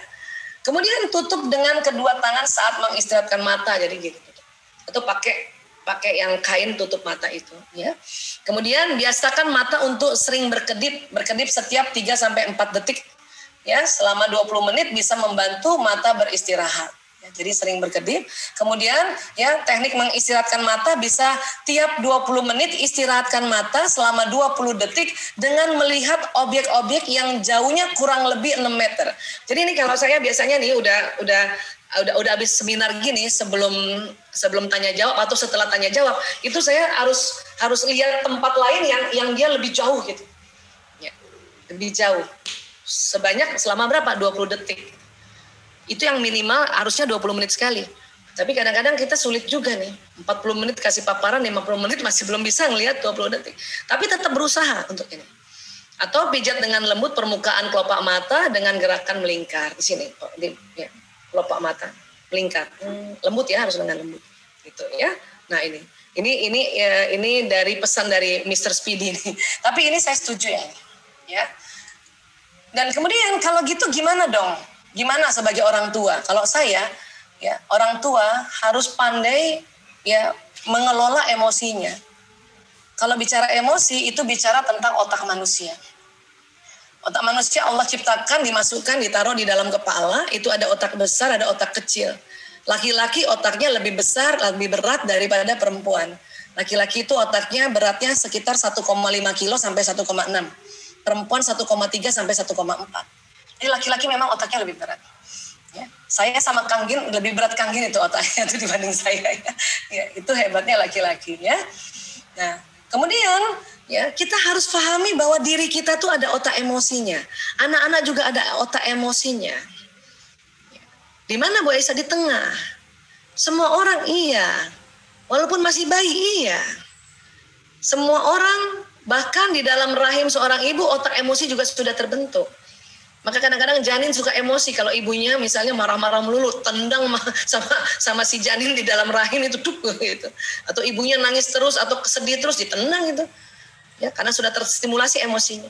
Kemudian tutup dengan kedua tangan saat mengistirahatkan mata jadi gitu. Atau pakai yang kain tutup mata itu ya. Kemudian biasakan mata untuk sering berkedip setiap 3 sampai 4 detik ya, selama 20 menit bisa membantu mata beristirahat Ya, jadi sering berkedip. Kemudian ya teknik mengistirahatkan mata bisa tiap 20 menit istirahatkan mata selama 20 detik dengan melihat objek-objek yang jauhnya kurang lebih 6 meter. Jadi ini kalau saya biasanya nih udah habis seminar gini sebelum tanya jawab atau setelah tanya jawab itu saya harus lihat tempat lain yang dia lebih jauh gitu. Ya, lebih jauh. Sebanyak selama berapa? 20 detik. Itu yang minimal harusnya 20 menit sekali. Tapi kadang-kadang kita sulit juga nih. 40 menit kasih paparan, 50 menit masih belum bisa ngelihat 20 detik. Tapi tetap berusaha untuk ini. Atau pijat dengan lembut permukaan kelopak mata dengan gerakan melingkar. Di sini, ya, kelopak mata melingkar. Lembut ya, harus dengan lembut. Gitu ya. Nah ini dari pesan dari Mr. Speedy nih. Tapi ini saya setuju ya. Ya. Dan kemudian kalau gitu gimana dong? Gimana sebagai orang tua? Kalau saya, ya orang tua harus pandai ya mengelola emosinya. Kalau bicara emosi itu bicara tentang otak manusia. Otak manusia Allah ciptakan, dimasukkan, ditaruh di dalam kepala. Itu ada otak besar, ada otak kecil. Laki-laki otaknya lebih besar, lebih berat daripada perempuan. Laki-laki itu otaknya beratnya sekitar 1,5 kilo sampai 1,6. Perempuan 1,3 sampai 1,4. Jadi laki-laki memang otaknya lebih berat. Ya. Saya sama Kang Gin, lebih berat Kang Gin itu otaknya itu dibanding saya. Ya, itu hebatnya laki-laki ya. Nah, kemudian ya kita harus pahami bahwa diri kita tuh ada otak emosinya. Anak-anak juga ada otak emosinya. Di mana Bu Aisyah? Di tengah. Semua orang iya. Walaupun masih bayi iya. Semua orang bahkan di dalam rahim seorang ibu otak emosi juga sudah terbentuk. Maka kadang-kadang janin suka emosi kalau ibunya misalnya marah-marah melulu, tendang sama si janin di dalam rahim itu gitu. Atau ibunya nangis terus atau sedih terus ditendang gitu. Ya, karena sudah terstimulasi emosinya.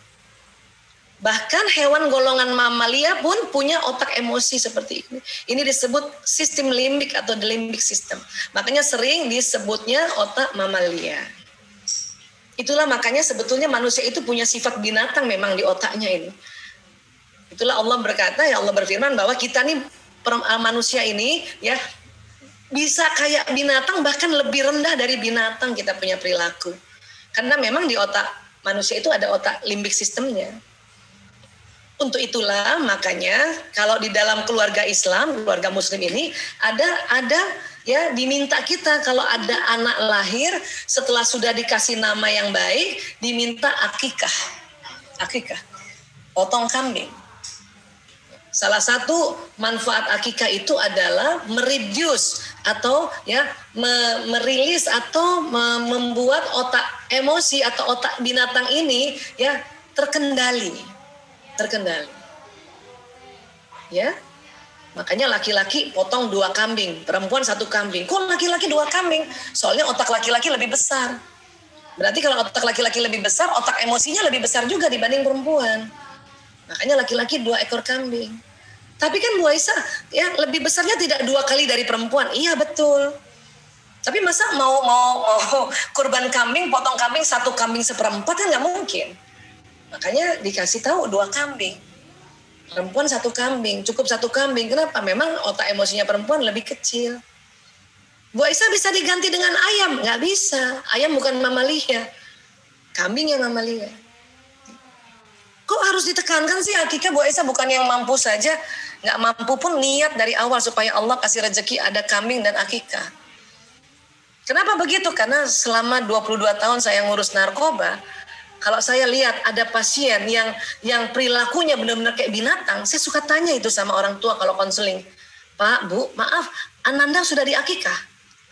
Bahkan hewan golongan mamalia pun punya otak emosi seperti ini. Ini disebut sistem limbik atau the limbic system. Makanya sering disebutnya otak mamalia. Itulah makanya sebetulnya manusia itu punya sifat binatang memang di otaknya ini. Itulah Allah berkata, ya Allah berfirman bahwa kita nih manusia ini ya bisa kayak binatang, bahkan lebih rendah dari binatang kita punya perilaku. Karena memang di otak manusia itu ada otak limbik sistemnya. Untuk itulah makanya kalau di dalam keluarga Islam, keluarga Muslim ini ada ya diminta kita kalau ada anak lahir setelah sudah dikasih nama yang baik diminta akikah, potong kambing. Salah satu manfaat akikah itu adalah mereduce atau ya merilis atau membuat otak emosi atau otak binatang ini ya terkendali. Ya. Makanya laki-laki potong 2 kambing, perempuan 1 kambing. Kok laki-laki 2 kambing? Soalnya otak laki-laki lebih besar. Berarti kalau otak laki-laki lebih besar, otak emosinya lebih besar juga dibanding perempuan. Makanya laki-laki 2 ekor kambing. Tapi kan Bu Aisyah, ya lebih besarnya tidak 2 kali dari perempuan. Iya betul. Tapi masa mau kurban kambing, potong kambing 1 kambing seperempat kan nggak mungkin. Makanya dikasih tahu 2 kambing. Perempuan 1 kambing, cukup 1 kambing. Kenapa? Memang otak emosinya perempuan lebih kecil. Bu Aisyah bisa diganti dengan ayam? Nggak bisa. Ayam bukan mamalia. Kambing yang mamalia. Kok harus ditekankan sih akikah? Bu Aisyah bukan yang mampu saja. Nggak mampu pun niat dari awal supaya Allah kasih rezeki ada kambing dan akikah. Kenapa begitu? Karena selama 22 tahun saya ngurus narkoba, kalau saya lihat ada pasien yang perilakunya benar-benar kayak binatang, saya suka tanya itu sama orang tua kalau konseling. Pak, Bu, maaf, Ananda sudah diakikah?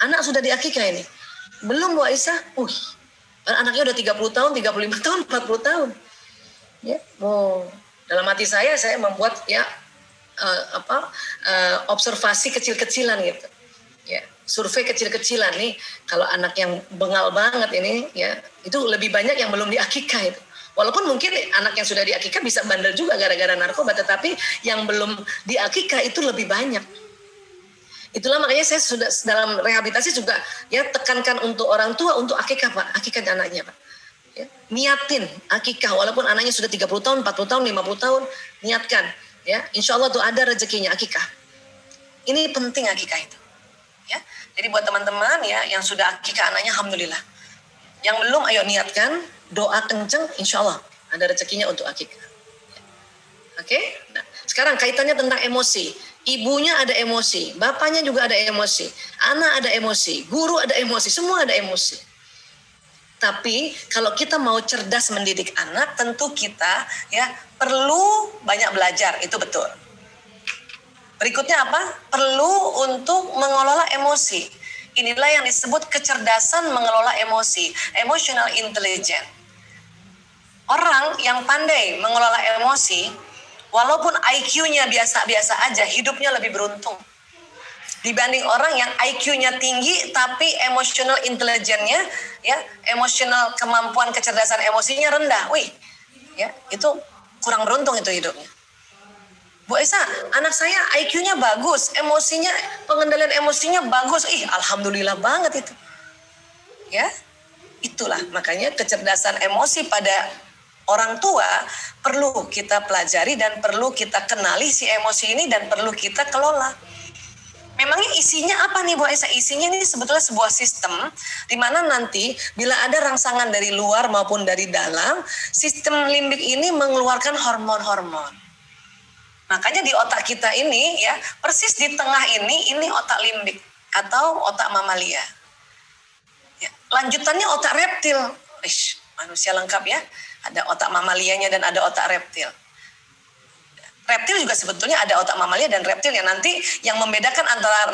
Anak sudah diakikah ini? Belum Bu Aisyah? Anaknya udah 30 tahun, 35 tahun, 40 tahun. Ya, dalam hati saya membuat ya observasi kecil-kecilan gitu. Ya, survei kecil-kecilan nih, kalau anak yang bengal banget ini ya, itu lebih banyak yang belum diakikah itu. Walaupun mungkin anak yang sudah diakikah bisa bandel juga gara-gara narkoba, tetapi yang belum diakikah itu lebih banyak. Itulah makanya saya sudah dalam rehabilitasi juga ya tekankan untuk orang tua untuk akikah Pak, akikah anaknya Pak. Ya, niatin akikah walaupun anaknya sudah 30 tahun, 40 tahun, 50 tahun, niatkan ya. Insya Allah tuh ada rezekinya akikah. Ini penting akikah itu. Ya. Jadi buat teman-teman ya yang sudah akikah anaknya, alhamdulillah. Yang belum, ayo niatkan, doa kenceng, insya Allah ada rezekinya untuk akikah. Oke? Nah, sekarang kaitannya tentang emosi. Ibunya ada emosi, bapaknya juga ada emosi, anak ada emosi, guru ada emosi, semua ada emosi. Tapi kalau kita mau cerdas mendidik anak, tentu kita ya perlu banyak belajar, itu betul. Berikutnya apa? Perlu untuk mengelola emosi. Inilah yang disebut kecerdasan mengelola emosi, emotional intelligence. Orang yang pandai mengelola emosi, walaupun IQ-nya biasa-biasa aja, hidupnya lebih beruntung dibanding orang yang IQ-nya tinggi tapi emotional intelligence-nya ya, emotional kemampuan kecerdasan emosinya rendah. Wih, ya, itu kurang beruntung itu hidupnya. Bu Esa, anak saya IQ-nya bagus, emosinya, pengendalian emosinya bagus. Alhamdulillah banget itu. Ya, itulah makanya kecerdasan emosi pada orang tua perlu kita pelajari dan perlu kita kenali si emosi ini dan perlu kita kelola. Memangnya isinya apa nih Bu Aisyah? Isinya ini sebetulnya sebuah sistem di mana nanti bila ada rangsangan dari luar maupun dari dalam, sistem limbik ini mengeluarkan hormon-hormon. Makanya di otak kita ini ya, persis di tengah ini otak limbik atau otak mamalia. Ya, lanjutannya otak reptil. Manusia lengkap ya, ada otak mamalianya dan ada otak reptil. Reptil juga sebetulnya ada otak mamalia dan reptil ya. Nanti yang membedakan antara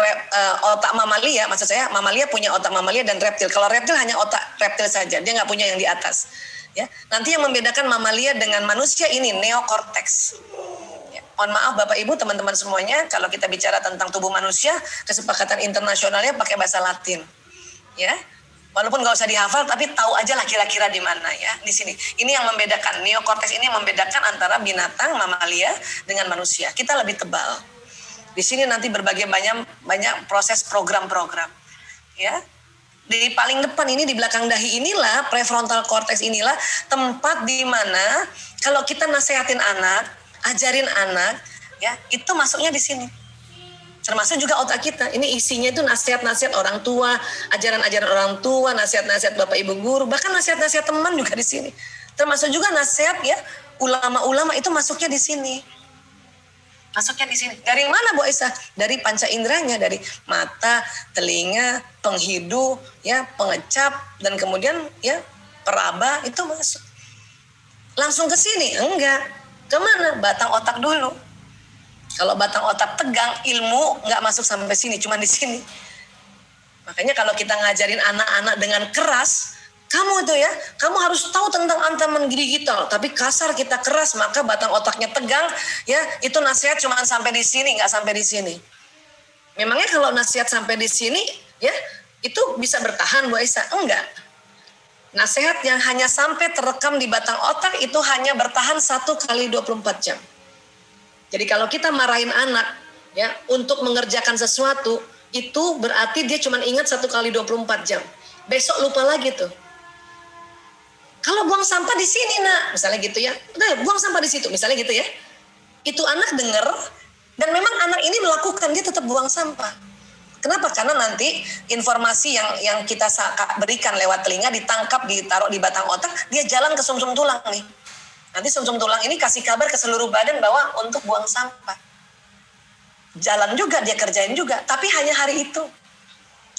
otak mamalia, maksud saya mamalia punya otak mamalia dan reptil. Kalau reptil hanya otak reptil saja, dia nggak punya yang di atas. Ya, nanti yang membedakan mamalia dengan manusia ini neokorteks. Ya, mohon maaf Bapak Ibu teman-teman semuanya, kalau kita bicara tentang tubuh manusia, kesepakatan internasionalnya pakai bahasa Latin. Ya. Walaupun nggak usah dihafal, tapi tahu aja lah kira-kira di mana ya di sini. Ini yang membedakan neokorteks ini yang membedakan antara binatang mamalia dengan manusia. Kita lebih tebal. Di sini nanti berbagai banyak proses program-program. Ya, di paling depan ini di belakang dahi inilah prefrontal cortex inilah tempat di mana kalau kita nasehatin anak, ajarin anak, ya itu masuknya di sini. Termasuk juga otak kita. Ini isinya itu nasihat-nasihat orang tua, ajaran-ajaran orang tua, nasihat-nasihat Bapak Ibu guru, bahkan nasihat-nasihat teman juga di sini. Termasuk juga nasihat ya ulama-ulama itu masuknya di sini. Masuknya di sini. Dari mana Bu Aisyah? Dari panca inderanya, dari mata, telinga, penghidu, ya, pengecap dan kemudian ya peraba itu masuk. Langsung ke sini? Enggak. Kemana? Batang otak dulu. Kalau batang otak tegang, ilmu nggak masuk sampai sini, cuma di sini. Makanya kalau kita ngajarin anak-anak dengan keras, kamu itu ya, kamu harus tahu tentang ancaman digital. Tapi kasar kita keras, maka batang otaknya tegang, ya itu nasihat cuma sampai di sini, nggak sampai di sini. Memangnya kalau nasihat sampai di sini, ya itu bisa bertahan Bu Aisyah? Enggak. Nasihat yang hanya sampai terekam di batang otak itu hanya bertahan 1 kali 24 jam. Jadi kalau kita marahin anak ya untuk mengerjakan sesuatu, itu berarti dia cuma ingat 1 kali 24 jam. Besok lupa lagi tuh. Kalau buang sampah di sini nak, misalnya gitu ya. Udah buang sampah di situ, misalnya gitu ya. Itu anak dengar dan memang anak ini melakukan, dia tetap buang sampah. Kenapa? Karena nanti informasi yang kita berikan lewat telinga ditangkap, ditaruh di batang otak, dia jalan ke sumsum tulang nih. Nanti sumsum tulang ini kasih kabar ke seluruh badan bahwa untuk buang sampah. Jalan juga, dia kerjain juga. Tapi hanya hari itu.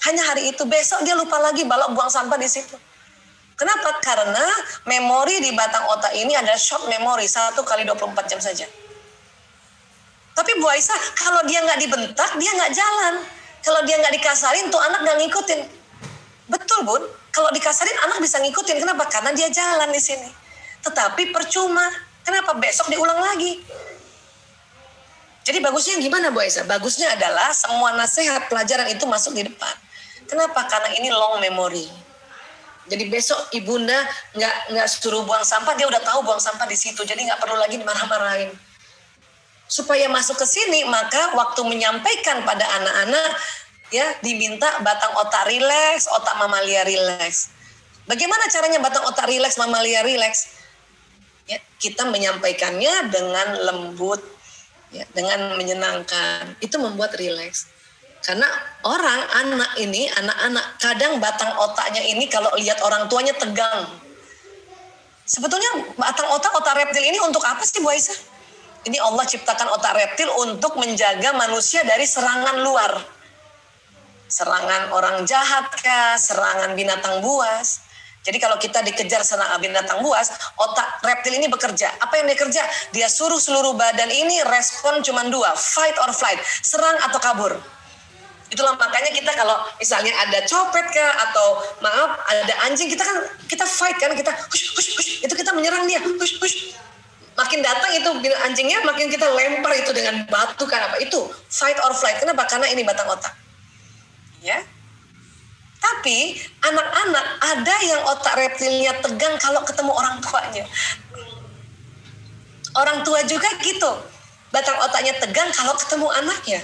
Hanya hari itu. Besok dia lupa lagi balok buang sampah di situ. Kenapa? Karena memori di batang otak ini adalah short memory. 1 kali 24 jam saja. Tapi Bu Aisyah, kalau dia nggak dibentak, dia nggak jalan. Kalau dia nggak dikasarin, tuh anak nggak ngikutin. Betul Bun. Kalau dikasarin, anak bisa ngikutin. Kenapa? Karena dia jalan di sini. Tetapi percuma. Kenapa? Besok diulang lagi. Jadi bagusnya gimana Bu Aisyah? Bagusnya adalah semua nasihat pelajaran itu masuk di depan. Kenapa? Karena ini long memory. Jadi besok ibunda nggak suruh buang sampah, dia udah tahu buang sampah di situ. Jadi nggak perlu lagi dimarah-marahin. Supaya masuk ke sini, maka waktu menyampaikan pada anak-anak ya diminta batang otak rileks, otak mamalia rileks. Bagaimana caranya batang otak rileks, mamalia rileks? Ya, kita menyampaikannya dengan lembut, ya, dengan menyenangkan, itu membuat rileks. Karena anak-anak kadang batang otaknya ini kalau lihat orang tuanya tegang. Sebetulnya batang otak reptil ini untuk apa sih Bu Aisyah? Ini Allah ciptakan otak reptil untuk menjaga manusia dari serangan luar. Serangan orang jahat kah, serangan binatang buas. Jadi kalau kita dikejar serangan binatang buas, otak reptil ini bekerja. Apa yang dia kerja? Dia suruh seluruh badan ini respon cuma 2, fight or flight, serang atau kabur. Itulah makanya kita kalau misalnya ada copet kah atau maaf ada anjing, kita fight kan, kita hush, itu kita menyerang dia, hush. Makin datang itu anjingnya, makin kita lempar itu dengan batu kan apa itu fight or flight. Kenapa? Karena ini batang otak. Ya. Tapi anak-anak ada yang otak reptilnya tegang kalau ketemu orang tuanya. Orang tua juga gitu. Batang otaknya tegang kalau ketemu anaknya.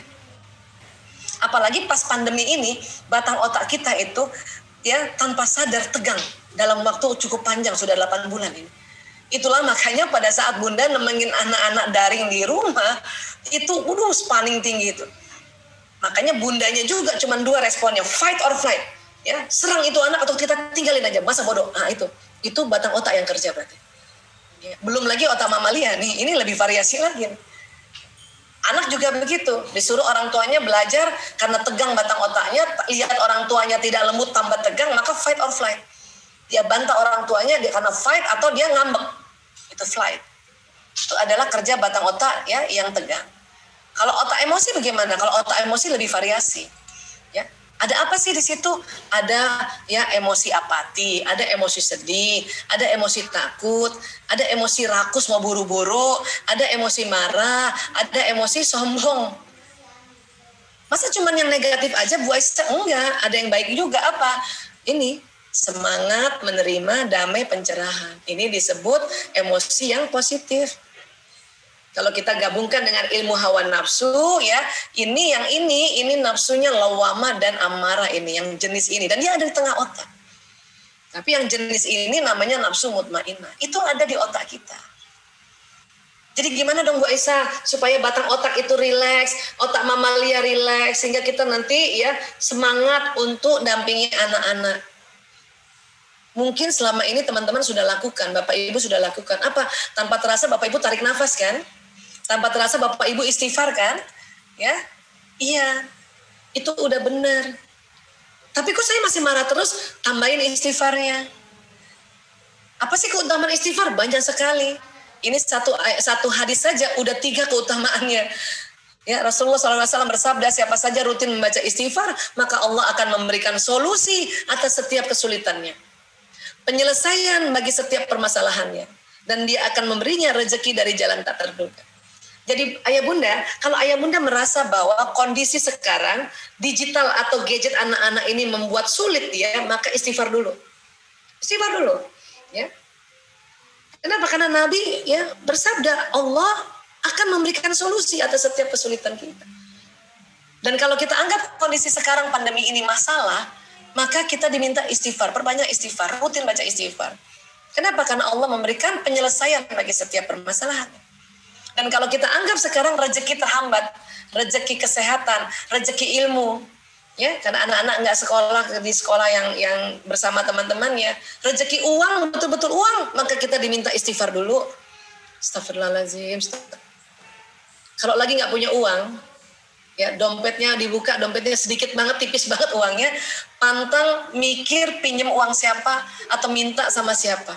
Apalagi pas pandemi ini, batang otak kita itu ya tanpa sadar tegang dalam waktu cukup panjang, sudah 8 bulan ini. Itulah makanya pada saat Bunda nemenin anak-anak daring di rumah, itu paling tinggi itu. Makanya bundanya juga cuma 2 responnya, fight or flight. Ya, serang itu anak atau kita tinggalin aja, masa bodoh. Nah itu batang otak yang kerja berarti. Ya, belum lagi otak mamalia nih, ini lebih variasi lagi. Anak juga begitu, disuruh orang tuanya belajar karena tegang batang otaknya, lihat orang tuanya tidak lembut tambah tegang, maka fight or flight. Dia bantah orang tuanya dia karena fight atau dia ngambek. Itu flight. Itu adalah kerja batang otak ya yang tegang. Kalau otak emosi bagaimana? Kalau otak emosi lebih variasi. Ya. Ada apa sih di situ? Ada ya emosi apati, ada emosi sedih, ada emosi takut, ada emosi rakus mau buru-buru, ada emosi marah, ada emosi sombong. Masa cuma yang negatif aja Bu Aisyah? Enggak, ada yang baik juga. Apa? Ini semangat, menerima, damai, pencerahan. Ini disebut emosi yang positif. Kalau kita gabungkan dengan ilmu hawa nafsu, ya, ini nafsunya lawamah dan amarah ini, yang jenis ini, dan dia ada di tengah otak. Tapi yang jenis ini namanya nafsu mutmainnah. Itu ada di otak kita. Jadi gimana dong Bu Aisyah supaya batang otak itu rileks, otak mamalia rileks, sehingga kita nanti ya semangat untuk dampingi anak-anak. Mungkin selama ini teman-teman sudah lakukan, Bapak Ibu sudah lakukan. Apa? Tanpa terasa Bapak Ibu tarik nafas kan? Tanpa terasa Bapak Ibu istighfar kan? Ya? Iya. Itu udah benar. Tapi kok saya masih marah terus? Tambahin istighfarnya. Apa sih keutamaan istighfar? Banyak sekali. Ini satu hadis saja udah 3 keutamaannya. Ya, Rasulullah SAW bersabda, siapa saja rutin membaca istighfar, maka Allah akan memberikan solusi atas setiap kesulitannya. Penyelesaian bagi setiap permasalahannya. Dan dia akan memberinya rezeki dari jalan tak terduga. Jadi ayah bunda, kalau ayah bunda merasa bahwa kondisi sekarang digital atau gadget anak-anak ini membuat sulit dia, maka istighfar dulu. Istighfar dulu. Ya. Kenapa? Karena Nabi ya bersabda, Allah akan memberikan solusi atas setiap kesulitan kita. Dan kalau kita anggap kondisi sekarang pandemi ini masalah, maka kita diminta istighfar, perbanyak istighfar, rutin baca istighfar. Kenapa? Karena Allah memberikan penyelesaian bagi setiap permasalahan. Dan kalau kita anggap sekarang rezeki terhambat, rezeki kesehatan, rezeki ilmu, ya, karena anak-anak nggak sekolah di sekolah yang bersama teman-temannya, rezeki uang, betul-betul uang, maka kita diminta istighfar dulu. Astagfirullahaladzim. Kalau lagi nggak punya uang, ya dompetnya dibuka, dompetnya sedikit banget, tipis banget uangnya, pantang mikir pinjam uang siapa atau minta sama siapa.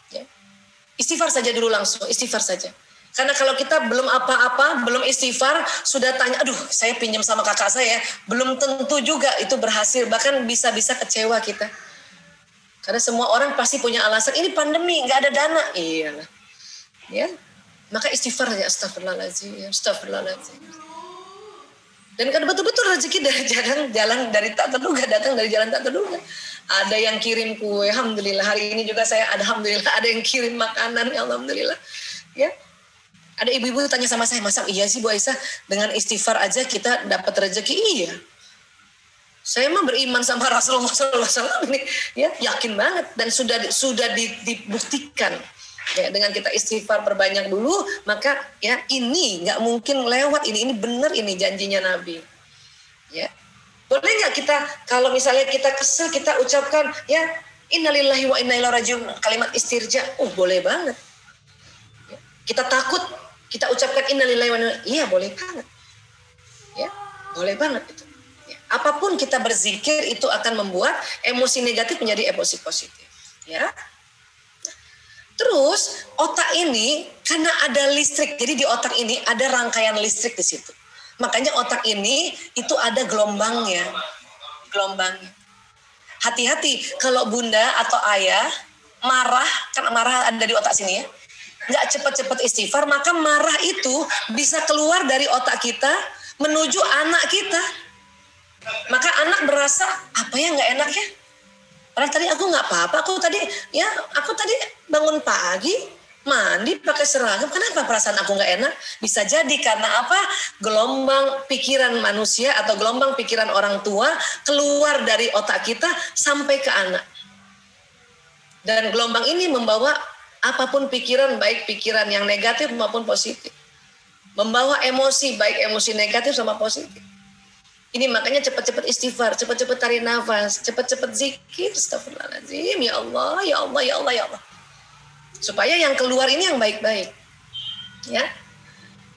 Ya. Istighfar saja dulu langsung, istighfar saja. Karena kalau kita belum apa-apa, belum istighfar, sudah tanya, aduh saya pinjam sama kakak saya, belum tentu juga itu berhasil, bahkan bisa-bisa kecewa kita. Karena semua orang pasti punya alasan, ini pandemi, nggak ada dana. Iyalah. Ya. Maka istighfar ya, astagfirullahaladzim, astagfirullahaladzim. Dan kan betul-betul rezeki dari jalan dari tak terduga, datang dari jalan tak terduga. Ada yang kirim kue, alhamdulillah. Hari ini juga saya alhamdulillah ada yang kirim makanan, alhamdulillah. Ya. Ada ibu-ibu tanya sama saya, masa iya sih Bu Aisyah dengan istighfar aja kita dapat rezeki? Iya. Saya mah beriman sama Rasulullah SAW ini, ya yakin banget dan sudah dibuktikan Ya, dengan kita istighfar perbanyak dulu, maka ya ini nggak mungkin lewat, ini benar, ini janjinya Nabi. Ya, boleh nggak kita kalau misalnya kita kesel kita ucapkan ya innalillahi wa inna ilaihi rajiun, kalimat istirja, boleh banget. Ya, kita takut kita ucapkan innalillahi wa inna, iya boleh banget. Ya, boleh banget itu. Ya, apapun kita berzikir itu akan membuat emosi negatif menjadi emosi positif. Ya. Terus otak ini karena ada listrik, jadi di otak ini ada rangkaian listrik di situ. Makanya otak ini itu ada gelombangnya. Hati-hati kalau bunda atau ayah marah, kan marah ada di otak sini ya. Nggak cepat-cepat istighfar, maka marah itu bisa keluar dari otak kita menuju anak kita. Maka anak berasa apa ya nggak enak ya. Padahal tadi aku nggak apa-apa, aku tadi bangun pagi, mandi pakai seragam, kenapa perasaan aku nggak enak? Bisa jadi karena apa? Gelombang pikiran manusia atau gelombang pikiran orang tua keluar dari otak kita sampai ke anak. Dan gelombang ini membawa apapun pikiran, baik pikiran yang negatif maupun positif. Membawa emosi, baik emosi negatif sama positif. Ini makanya cepat-cepat istighfar, cepat-cepat tarik nafas, cepat-cepat zikir, astagfirullahaladzim, ya Allah, ya Allah, ya Allah, ya Allah. Supaya yang keluar ini yang baik-baik. Ya.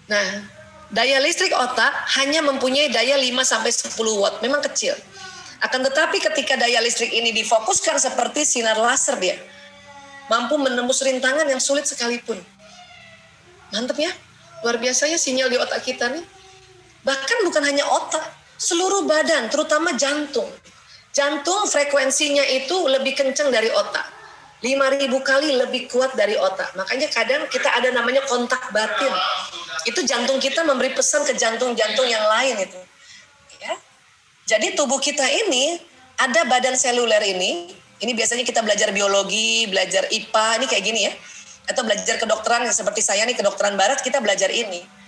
Nah, daya listrik otak hanya mempunyai daya 5-10 watt, memang kecil. Akan tetapi ketika daya listrik ini difokuskan seperti sinar laser dia, mampu menembus rintangan yang sulit sekalipun. Mantap ya, luar biasanya sinyal di otak kita nih. Bahkan bukan hanya otak, seluruh badan, terutama jantung. Jantung frekuensinya itu lebih kencang dari otak. 5.000 kali lebih kuat dari otak. Makanya kadang kita ada namanya kontak batin. Itu jantung kita memberi pesan ke jantung-jantung yang lain itu. Ya. Jadi tubuh kita ini ada badan seluler ini. Ini biasanya kita belajar biologi, belajar IPA, ini kayak gini ya. Atau belajar kedokteran seperti saya nih, kedokteran barat, kita belajar ini.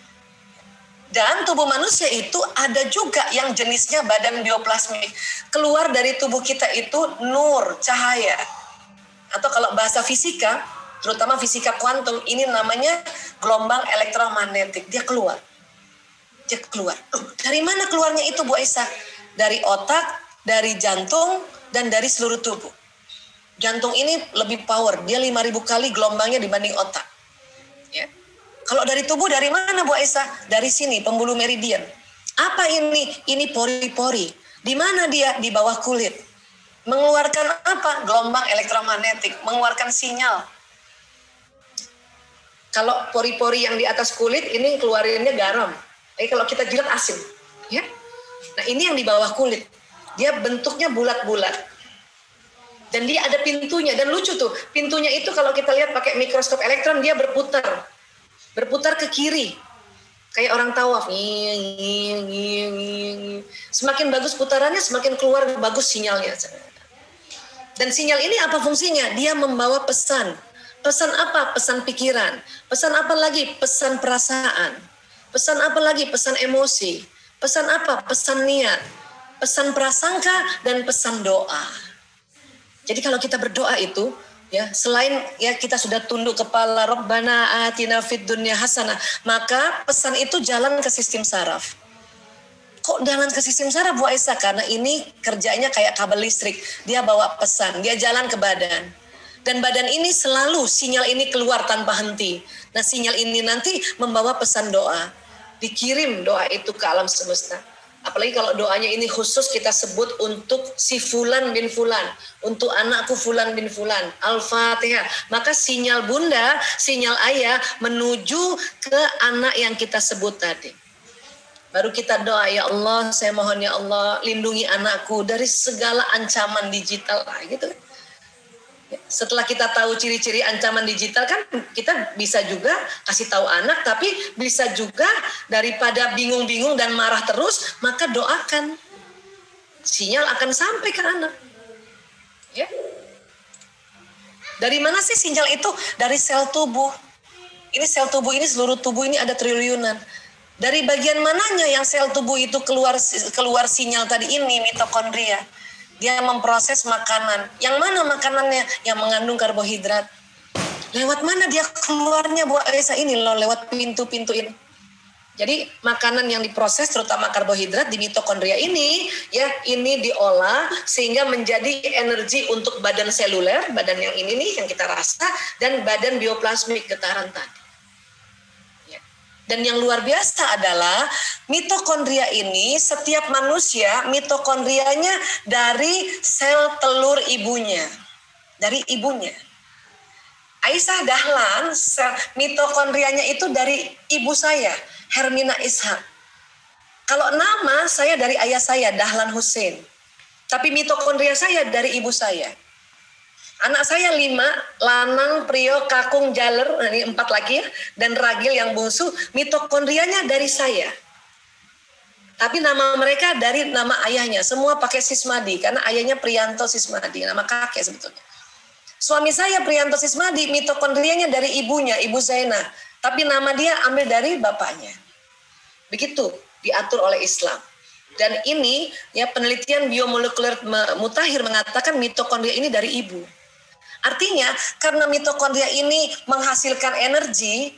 Dan tubuh manusia itu ada juga yang jenisnya badan bioplasmik. Keluar dari tubuh kita itu nur, cahaya. Atau kalau bahasa fisika, terutama fisika kuantum, ini namanya gelombang elektromagnetik. Dia keluar. Dari mana keluarnya itu Bu Aisyah? Dari otak, dari jantung, dan dari seluruh tubuh. Jantung ini lebih power. Dia 5.000 kali gelombangnya dibanding otak. Ya. Kalau dari tubuh dari mana Bu Aisyah? Dari sini, pembuluh meridian. Apa ini? Ini pori-pori. Di mana dia? Di bawah kulit. Mengeluarkan apa? Gelombang elektromagnetik. Mengeluarkan sinyal. Kalau pori-pori yang di atas kulit, ini keluarinnya garam. Kalau kita jilat asin. Ya. Nah ini yang di bawah kulit. Dia bentuknya bulat-bulat. Dan dia ada pintunya. Dan lucu tuh, pintunya itu kalau kita lihat pakai mikroskop elektron, dia berputar. Berputar ke kiri, kayak orang tawaf. Semakin bagus putarannya, semakin keluar bagus sinyalnya. Dan sinyal ini apa fungsinya? Dia membawa pesan. Pesan apa? Pesan pikiran. Pesan apa lagi? Pesan perasaan. Pesan apa lagi? Pesan emosi. Pesan apa? Pesan niat. Pesan prasangka dan pesan doa. Jadi kalau kita berdoa itu, ya, selain ya kita sudah tunduk kepala Rabbana atina fid dunya hasanah, maka pesan itu jalan ke sistem saraf. Kok jalan ke sistem saraf Bu Aisyah? Karena ini kerjanya kayak kabel listrik. Dia bawa pesan, dia jalan ke badan. Dan badan ini selalu sinyal ini keluar tanpa henti. Nah sinyal ini nanti membawa pesan doa. Dikirim doa itu ke alam semesta. Apalagi kalau doanya ini khusus kita sebut untuk si Fulan bin Fulan, untuk anakku Fulan bin Fulan, Al-Fatihah. Maka sinyal bunda, sinyal ayah menuju ke anak yang kita sebut tadi. Baru kita doa, ya Allah, saya mohon ya Allah, lindungi anakku dari segala ancaman digital. Gitu. Setelah kita tahu ciri-ciri ancaman digital kan kita bisa juga kasih tahu anak, tapi bisa juga daripada bingung-bingung dan marah terus, maka doakan. Sinyal akan sampai ke anak. Ya. Dari mana sih sinyal itu? Dari sel tubuh. Ini sel tubuh ini, seluruh tubuh ini ada triliunan. Dari bagian mananya yang sel tubuh itu keluar sinyal tadi ini, mitokondria. Dia memproses makanan. Yang mana makanannya? Yang mengandung karbohidrat. Lewat mana dia keluarnya Bu Aisyah? Ini loh, lewat pintu-pintu ini. Jadi makanan yang diproses terutama karbohidrat di mitokondria ini ya ini diolah sehingga menjadi energi untuk badan seluler, badan yang ini nih yang kita rasa, dan badan bioplasmik getaran tadi. Ya. Dan yang luar biasa adalah mitokondria ini setiap manusia mitokondrianya dari sel telur ibunya, dari ibunya. Aisyah Dahlan mitokondrianya itu dari ibu saya, Hermina Ishak. Kalau nama saya dari ayah saya, Dahlan Hussein. Tapi mitokondria saya dari ibu saya. Anak saya 5, Lanang, Prio, Kakung, Jaler, ini 4 lagi ya, dan Ragil yang bungsu, mitokondrianya dari saya. Tapi nama mereka dari nama ayahnya, semua pakai Sismadi, karena ayahnya Priyanto Sismadi, nama kakek sebetulnya. Suami saya Priyanto Sismadi, mitokondrianya dari ibunya, Ibu Zainah. Tapi nama dia ambil dari bapaknya. Begitu diatur oleh Islam. Dan ini ya penelitian biomolekuler mutakhir mengatakan mitokondria ini dari ibu. Artinya karena mitokondria ini menghasilkan energi,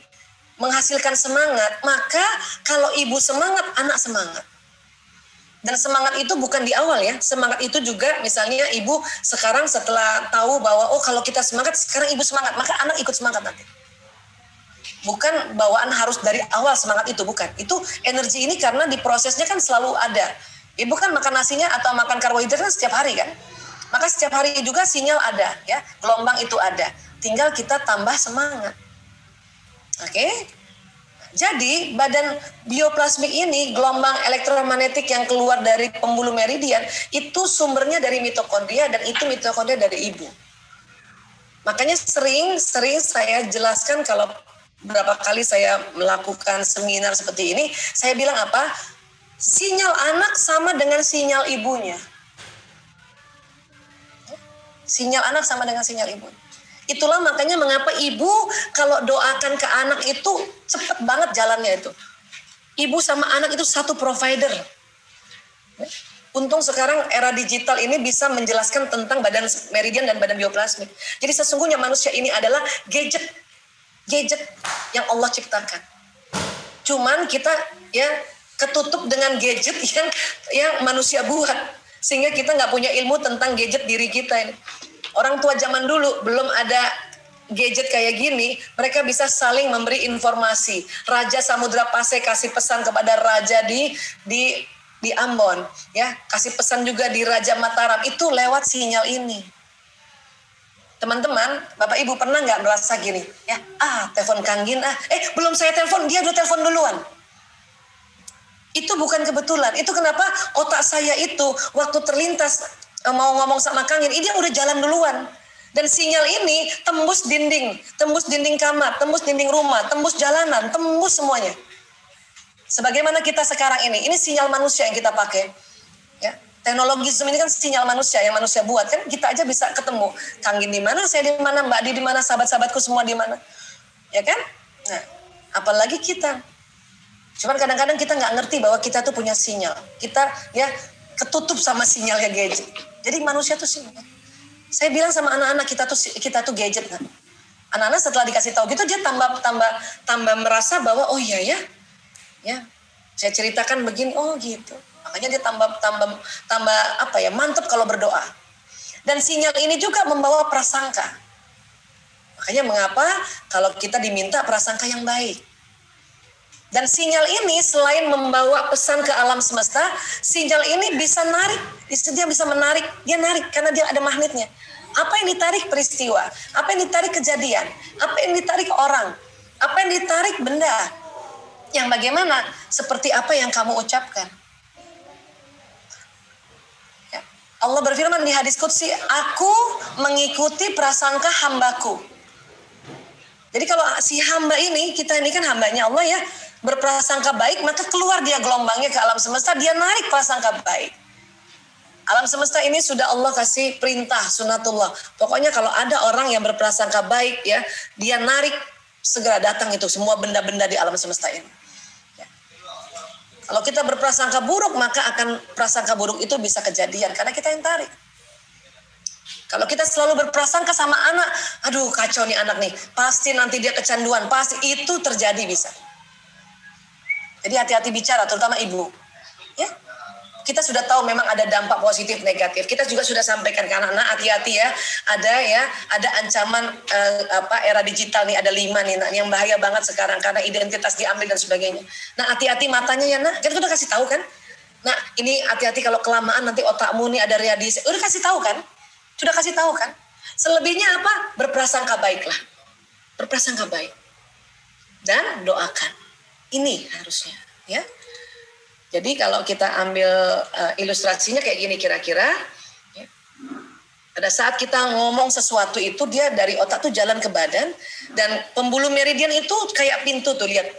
menghasilkan semangat, maka kalau ibu semangat, anak semangat. Dan semangat itu bukan di awal ya, semangat itu juga misalnya ibu sekarang setelah tahu bahwa oh kalau kita semangat, sekarang ibu semangat, maka anak ikut semangat nanti. Bukan bawaan harus dari awal semangat itu, bukan. Itu energi ini karena diprosesnya kan selalu ada. Ibu kan makan nasinya atau makan karbohidrat kan setiap hari kan. Maka setiap hari juga sinyal ada ya, gelombang itu ada. Tinggal kita tambah semangat. Oke? Jadi badan bioplasmik ini, gelombang elektromagnetik yang keluar dari pembuluh meridian, itu sumbernya dari mitokondria dan itu mitokondria dari ibu. Makanya sering saya jelaskan kalau berapa kali saya melakukan seminar seperti ini, saya bilang apa? Sinyal anak sama dengan sinyal ibunya. Sinyal anak sama dengan sinyal ibunya. Itulah makanya mengapa ibu kalau doakan ke anak itu cepat banget jalannya itu. Ibu sama anak itu satu provider. Untung sekarang era digital ini bisa menjelaskan tentang badan meridian dan badan bioplasmik. Jadi sesungguhnya manusia ini adalah gadget yang Allah ciptakan. Cuman kita ya ketutup dengan gadget yang manusia buat. Sehingga kita nggak punya ilmu tentang gadget diri kita ini. Orang tua zaman dulu belum ada gadget kayak gini, mereka bisa saling memberi informasi. Raja Samudra Pasai kasih pesan kepada raja di Ambon, ya, kasih pesan juga di Raja Mataram, itu lewat sinyal ini. Teman-teman, Bapak Ibu pernah nggak merasa gini, ya, telepon Kang Gin, belum saya telepon, dia udah telepon duluan. Itu bukan kebetulan. Itu kenapa otak saya itu waktu terlintas mau ngomong sama Kang Gin, dia udah jalan duluan. Dan sinyal ini tembus dinding kamar, tembus dinding rumah, tembus jalanan, tembus semuanya. Sebagaimana kita sekarang ini sinyal manusia yang kita pakai. Ya, teknologi Zoom ini kan sinyal manusia yang manusia buat, kan kita aja bisa ketemu. Kang Gin di mana, saya di mana, Mbak Di di mana, sahabat-sahabatku semua di mana. Ya kan? Nah, apalagi kita. Cuman kadang-kadang kita nggak ngerti bahwa kita tuh punya sinyal. Kita ya ketutup sama sinyalnya gadget. Jadi manusia tuh sinyal. Saya bilang sama anak-anak kita tuh gadget kan. Anak-anak setelah dikasih tahu gitu dia tambah merasa bahwa oh iya ya. Ya. Saya ceritakan begini, oh gitu. Makanya dia tambah apa ya, mantap kalau berdoa. Dan sinyal ini juga membawa prasangka. Makanya mengapa kalau kita diminta prasangka yang baik. Dan sinyal ini selain membawa pesan ke alam semesta, sinyal ini bisa narik, dia bisa menarik, dia narik karena dia ada magnetnya. Apa yang ditarik peristiwa, apa yang ditarik kejadian, apa yang ditarik orang, apa yang ditarik benda, yang bagaimana, seperti apa yang kamu ucapkan. Ya. Allah berfirman di hadis qudsi, aku mengikuti prasangka hambaku. Jadi kalau si hamba ini, kita ini kan hambanya Allah ya, berprasangka baik, maka keluar dia gelombangnya ke alam semesta, dia narik prasangka baik. Alam semesta ini sudah Allah kasih perintah, sunatullah. Pokoknya kalau ada orang yang berprasangka baik, ya, dia narik, segera datang itu semua benda-benda di alam semesta ini. Ya. Kalau kita berprasangka buruk, maka akan prasangka buruk itu bisa kejadian, karena kita yang tarik. Kalau kita selalu berprasangka sama anak, aduh kacau nih anak nih, pasti nanti dia kecanduan, pasti itu terjadi bisa. Jadi hati-hati bicara, terutama ibu. Ya, kita sudah tahu memang ada dampak positif negatif. Kita juga sudah sampaikan ke anak-anak, hati-hati ya. Ada ancaman era digital nih, ada 5 nih nak, yang bahaya banget sekarang karena identitas diambil dan sebagainya. Nah, hati-hati matanya ya nak. Kita udah kasih tahu kan? Nah, ini hati-hati kalau kelamaan nanti otakmu nih ada radiasi. Udah kasih tahu kan? Sudah kasih tahu kan? Selebihnya apa? Berprasangka baiklah. Berprasangka baik. Dan doakan. Ini harusnya, ya. Jadi kalau kita ambil ilustrasinya kayak gini kira-kira, ya. Pada saat kita ngomong sesuatu itu dia dari otak tuh jalan ke badan, dan pembuluh meridian itu kayak pintu tuh, lihat.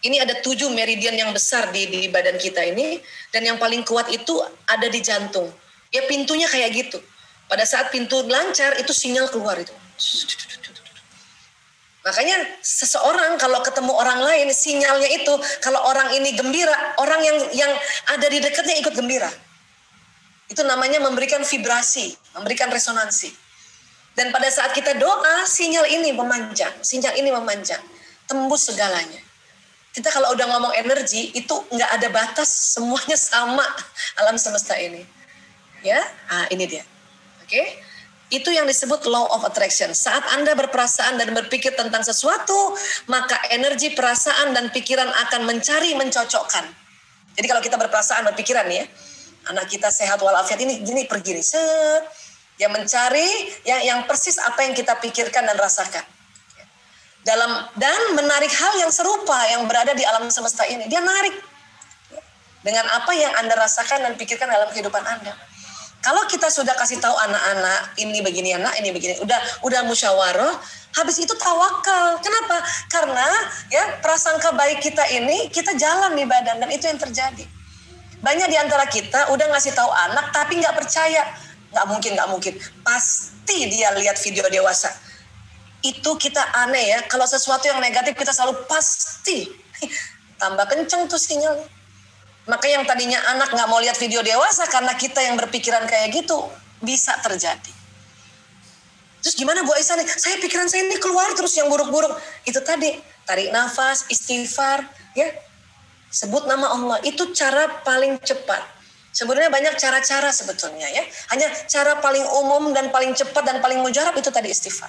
Ini ada 7 meridian yang besar di badan kita ini, dan yang paling kuat itu ada di jantung. Ya pintunya kayak gitu. Pada saat pintu lancar itu sinyal keluar itu. Makanya seseorang kalau ketemu orang lain sinyalnya itu kalau orang ini gembira, orang yang ada di dekatnya ikut gembira. Itu namanya memberikan vibrasi, memberikan resonansi. Dan pada saat kita doa, sinyal ini memanjang, tembus segalanya. Kita kalau udah ngomong energi itu nggak ada batas, semuanya sama alam semesta ini. Ya, ini dia. Oke. Itu yang disebut law of attraction. Saat Anda berperasaan dan berpikir tentang sesuatu, maka energi perasaan dan pikiran akan mencari mencocokkan. Jadi kalau kita berperasaan, berpikiran ya, anak kita sehat walafiat ini pergi nih, set, dia mencari yang persis apa yang kita pikirkan dan rasakan. Dan menarik hal yang serupa yang berada di alam semesta ini, dia narik dengan apa yang Anda rasakan dan pikirkan dalam kehidupan Anda. Kalau kita sudah kasih tahu anak-anak ini begini anak, ini begini, udah musyawarah, habis itu tawakal. Kenapa? Karena ya prasangka baik kita ini kita jalan di badan dan itu yang terjadi. Banyak di antara kita udah ngasih tahu anak tapi nggak percaya, nggak mungkin, pasti dia lihat video dewasa. Itu kita aneh ya. Kalau sesuatu yang negatif kita selalu pasti tambah kenceng tuh sinyalnya. Maka yang tadinya anak nggak mau lihat video dewasa karena kita yang berpikiran kayak gitu bisa terjadi. Terus gimana Bu Aisyah nih? Pikiran saya ini keluar terus yang buruk-buruk. Itu tadi tarik nafas, istighfar, ya. Sebut nama Allah. Itu cara paling cepat. Sebenarnya banyak cara-cara sebetulnya ya. Hanya cara paling umum dan paling cepat dan paling mujarab itu tadi istighfar.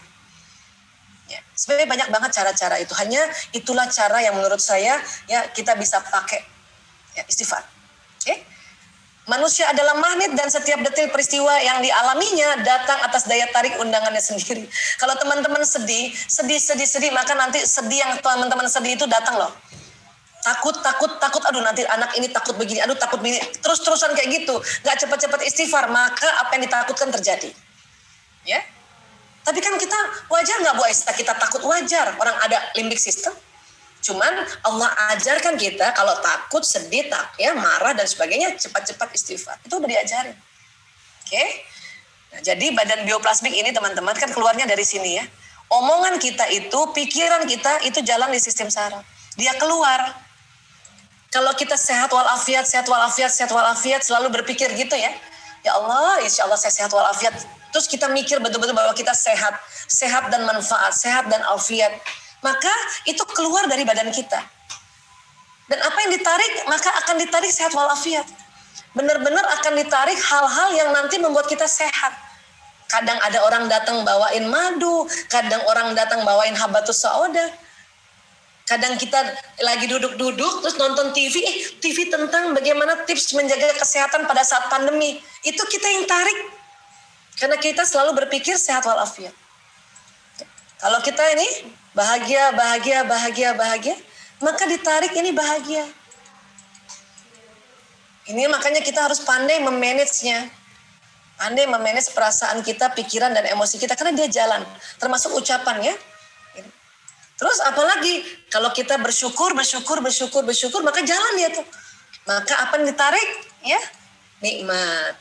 Ya, sebenarnya banyak banget cara-cara itu. Hanya itulah cara yang menurut saya ya kita bisa pakai. Ya, istighfar. Okay? Manusia adalah magnet dan setiap detil peristiwa yang dialaminya datang atas daya tarik undangannya sendiri. Kalau teman-teman sedih, maka nanti sedih yang teman-teman sedih itu datang loh. Takut, aduh nanti anak ini takut begini, aduh takut begini. Terus-terusan kayak gitu. Gak cepat-cepat istighfar, maka apa yang ditakutkan terjadi. Ya. Tapi kan kita wajar gak Bu Aisyah kita takut? Wajar. Orang ada limbic system. Cuman Allah ajarkan kita kalau takut, sedih, marah dan sebagainya cepat-cepat istighfar. Itu udah diajarin. Oke? Nah, jadi badan bioplasmik ini teman-teman kan keluarnya dari sini ya. Omongan kita itu, pikiran kita itu jalan di sistem saraf. Dia keluar. Kalau kita sehat walafiat selalu berpikir gitu ya. Ya Allah, insya Allah saya sehat walafiat. Terus kita mikir betul-betul bahwa kita sehat dan manfaat, sehat dan afiat. Maka itu keluar dari badan kita. Dan apa yang ditarik, maka akan ditarik sehat walafiat. Benar-benar akan ditarik hal-hal yang nanti membuat kita sehat. Kadang ada orang datang bawain madu, kadang orang datang bawain habatus sauda. Kadang kita lagi duduk-duduk terus nonton TV, TV tentang bagaimana tips menjaga kesehatan pada saat pandemi. Itu kita yang tarik. Karena kita selalu berpikir sehat walafiat. Kalau kita ini bahagia, maka ditarik ini bahagia. Ini makanya kita harus pandai memanage-nya. Pandai memanage perasaan kita, pikiran, dan emosi kita. Karena dia jalan. Termasuk ucapan ya. Terus apalagi kalau kita bersyukur, maka jalan dia tuh. Maka apa yang ditarik? Ya, nikmat.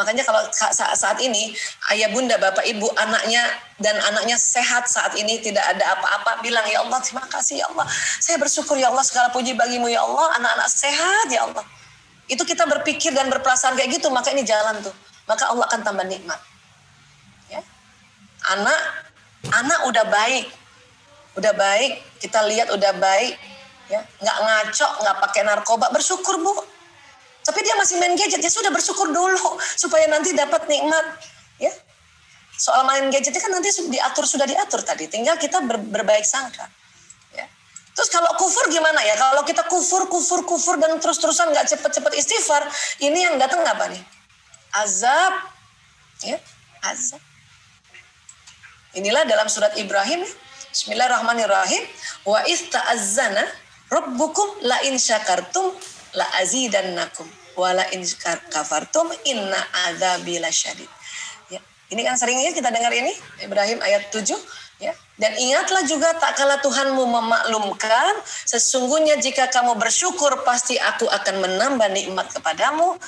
Makanya kalau saat ini ayah bunda bapak ibu anaknya sehat saat ini tidak ada apa-apa, bilang ya Allah terima kasih ya Allah, saya bersyukur ya Allah, segala puji bagimu ya Allah, anak-anak sehat ya Allah. Itu kita berpikir dan berperasaan kayak gitu, maka ini jalan tuh. maka Allah akan tambah nikmat. Ya. Anak udah baik, kita lihat udah baik, ya, nggak ngaco, nggak pakai narkoba, bersyukur Bu. Tapi dia masih main gadget, ya sudah bersyukur dulu supaya nanti dapat nikmat. Ya, soal main gadgetnya kan nanti sudah diatur tadi, tinggal kita berbaik sangka. Ya. Terus kalau kufur gimana ya? Kalau kita kufur dan terus-terusan nggak cepet-cepet istighfar, ini yang datang apa nih? Azab, ya, azab. Inilah dalam surat Ibrahim. Bismillahirrahmanirrahim. Wa ista'azzana rabbukum la in syakartum la azidannakum wa la in kafartum inna adzabi lasyadid. Ya, ini kan seringnya kita dengar ini Ibrahim ayat 7, ya. Dan ingatlah juga tak kala Tuhanmu memaklumkan, sesungguhnya jika kamu bersyukur pasti aku akan menambah nikmat kepadamu,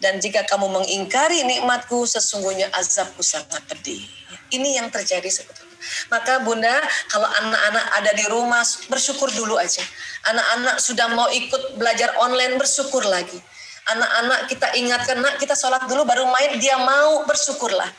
dan jika kamu mengingkari nikmatku sesungguhnya azabku sangat pedih. Ini yang terjadi sebetulnya. Maka Bunda, kalau anak-anak ada di rumah, bersyukur dulu aja. Anak-anak sudah mau ikut belajar online, bersyukur lagi. Anak-anak kita ingatkan, nak kita sholat dulu baru main, dia mau, bersyukurlah.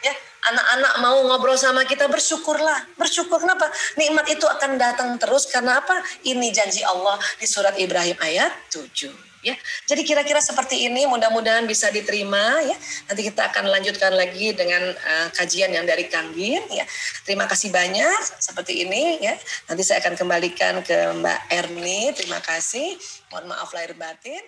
Ya, anak-anak mau ngobrol sama kita, bersyukurlah. Bersyukur kenapa? Nikmat itu akan datang terus karena apa? Ini janji Allah di surat Ibrahim ayat 7. Ya, jadi kira-kira seperti ini, mudah-mudahan bisa diterima. Ya, nanti kita akan lanjutkan lagi dengan kajian yang dari Kang Gin. Ya, terima kasih banyak. Seperti ini. Ya, nanti saya akan kembalikan ke Mbak Erni. Terima kasih. Mohon maaf lahir batin.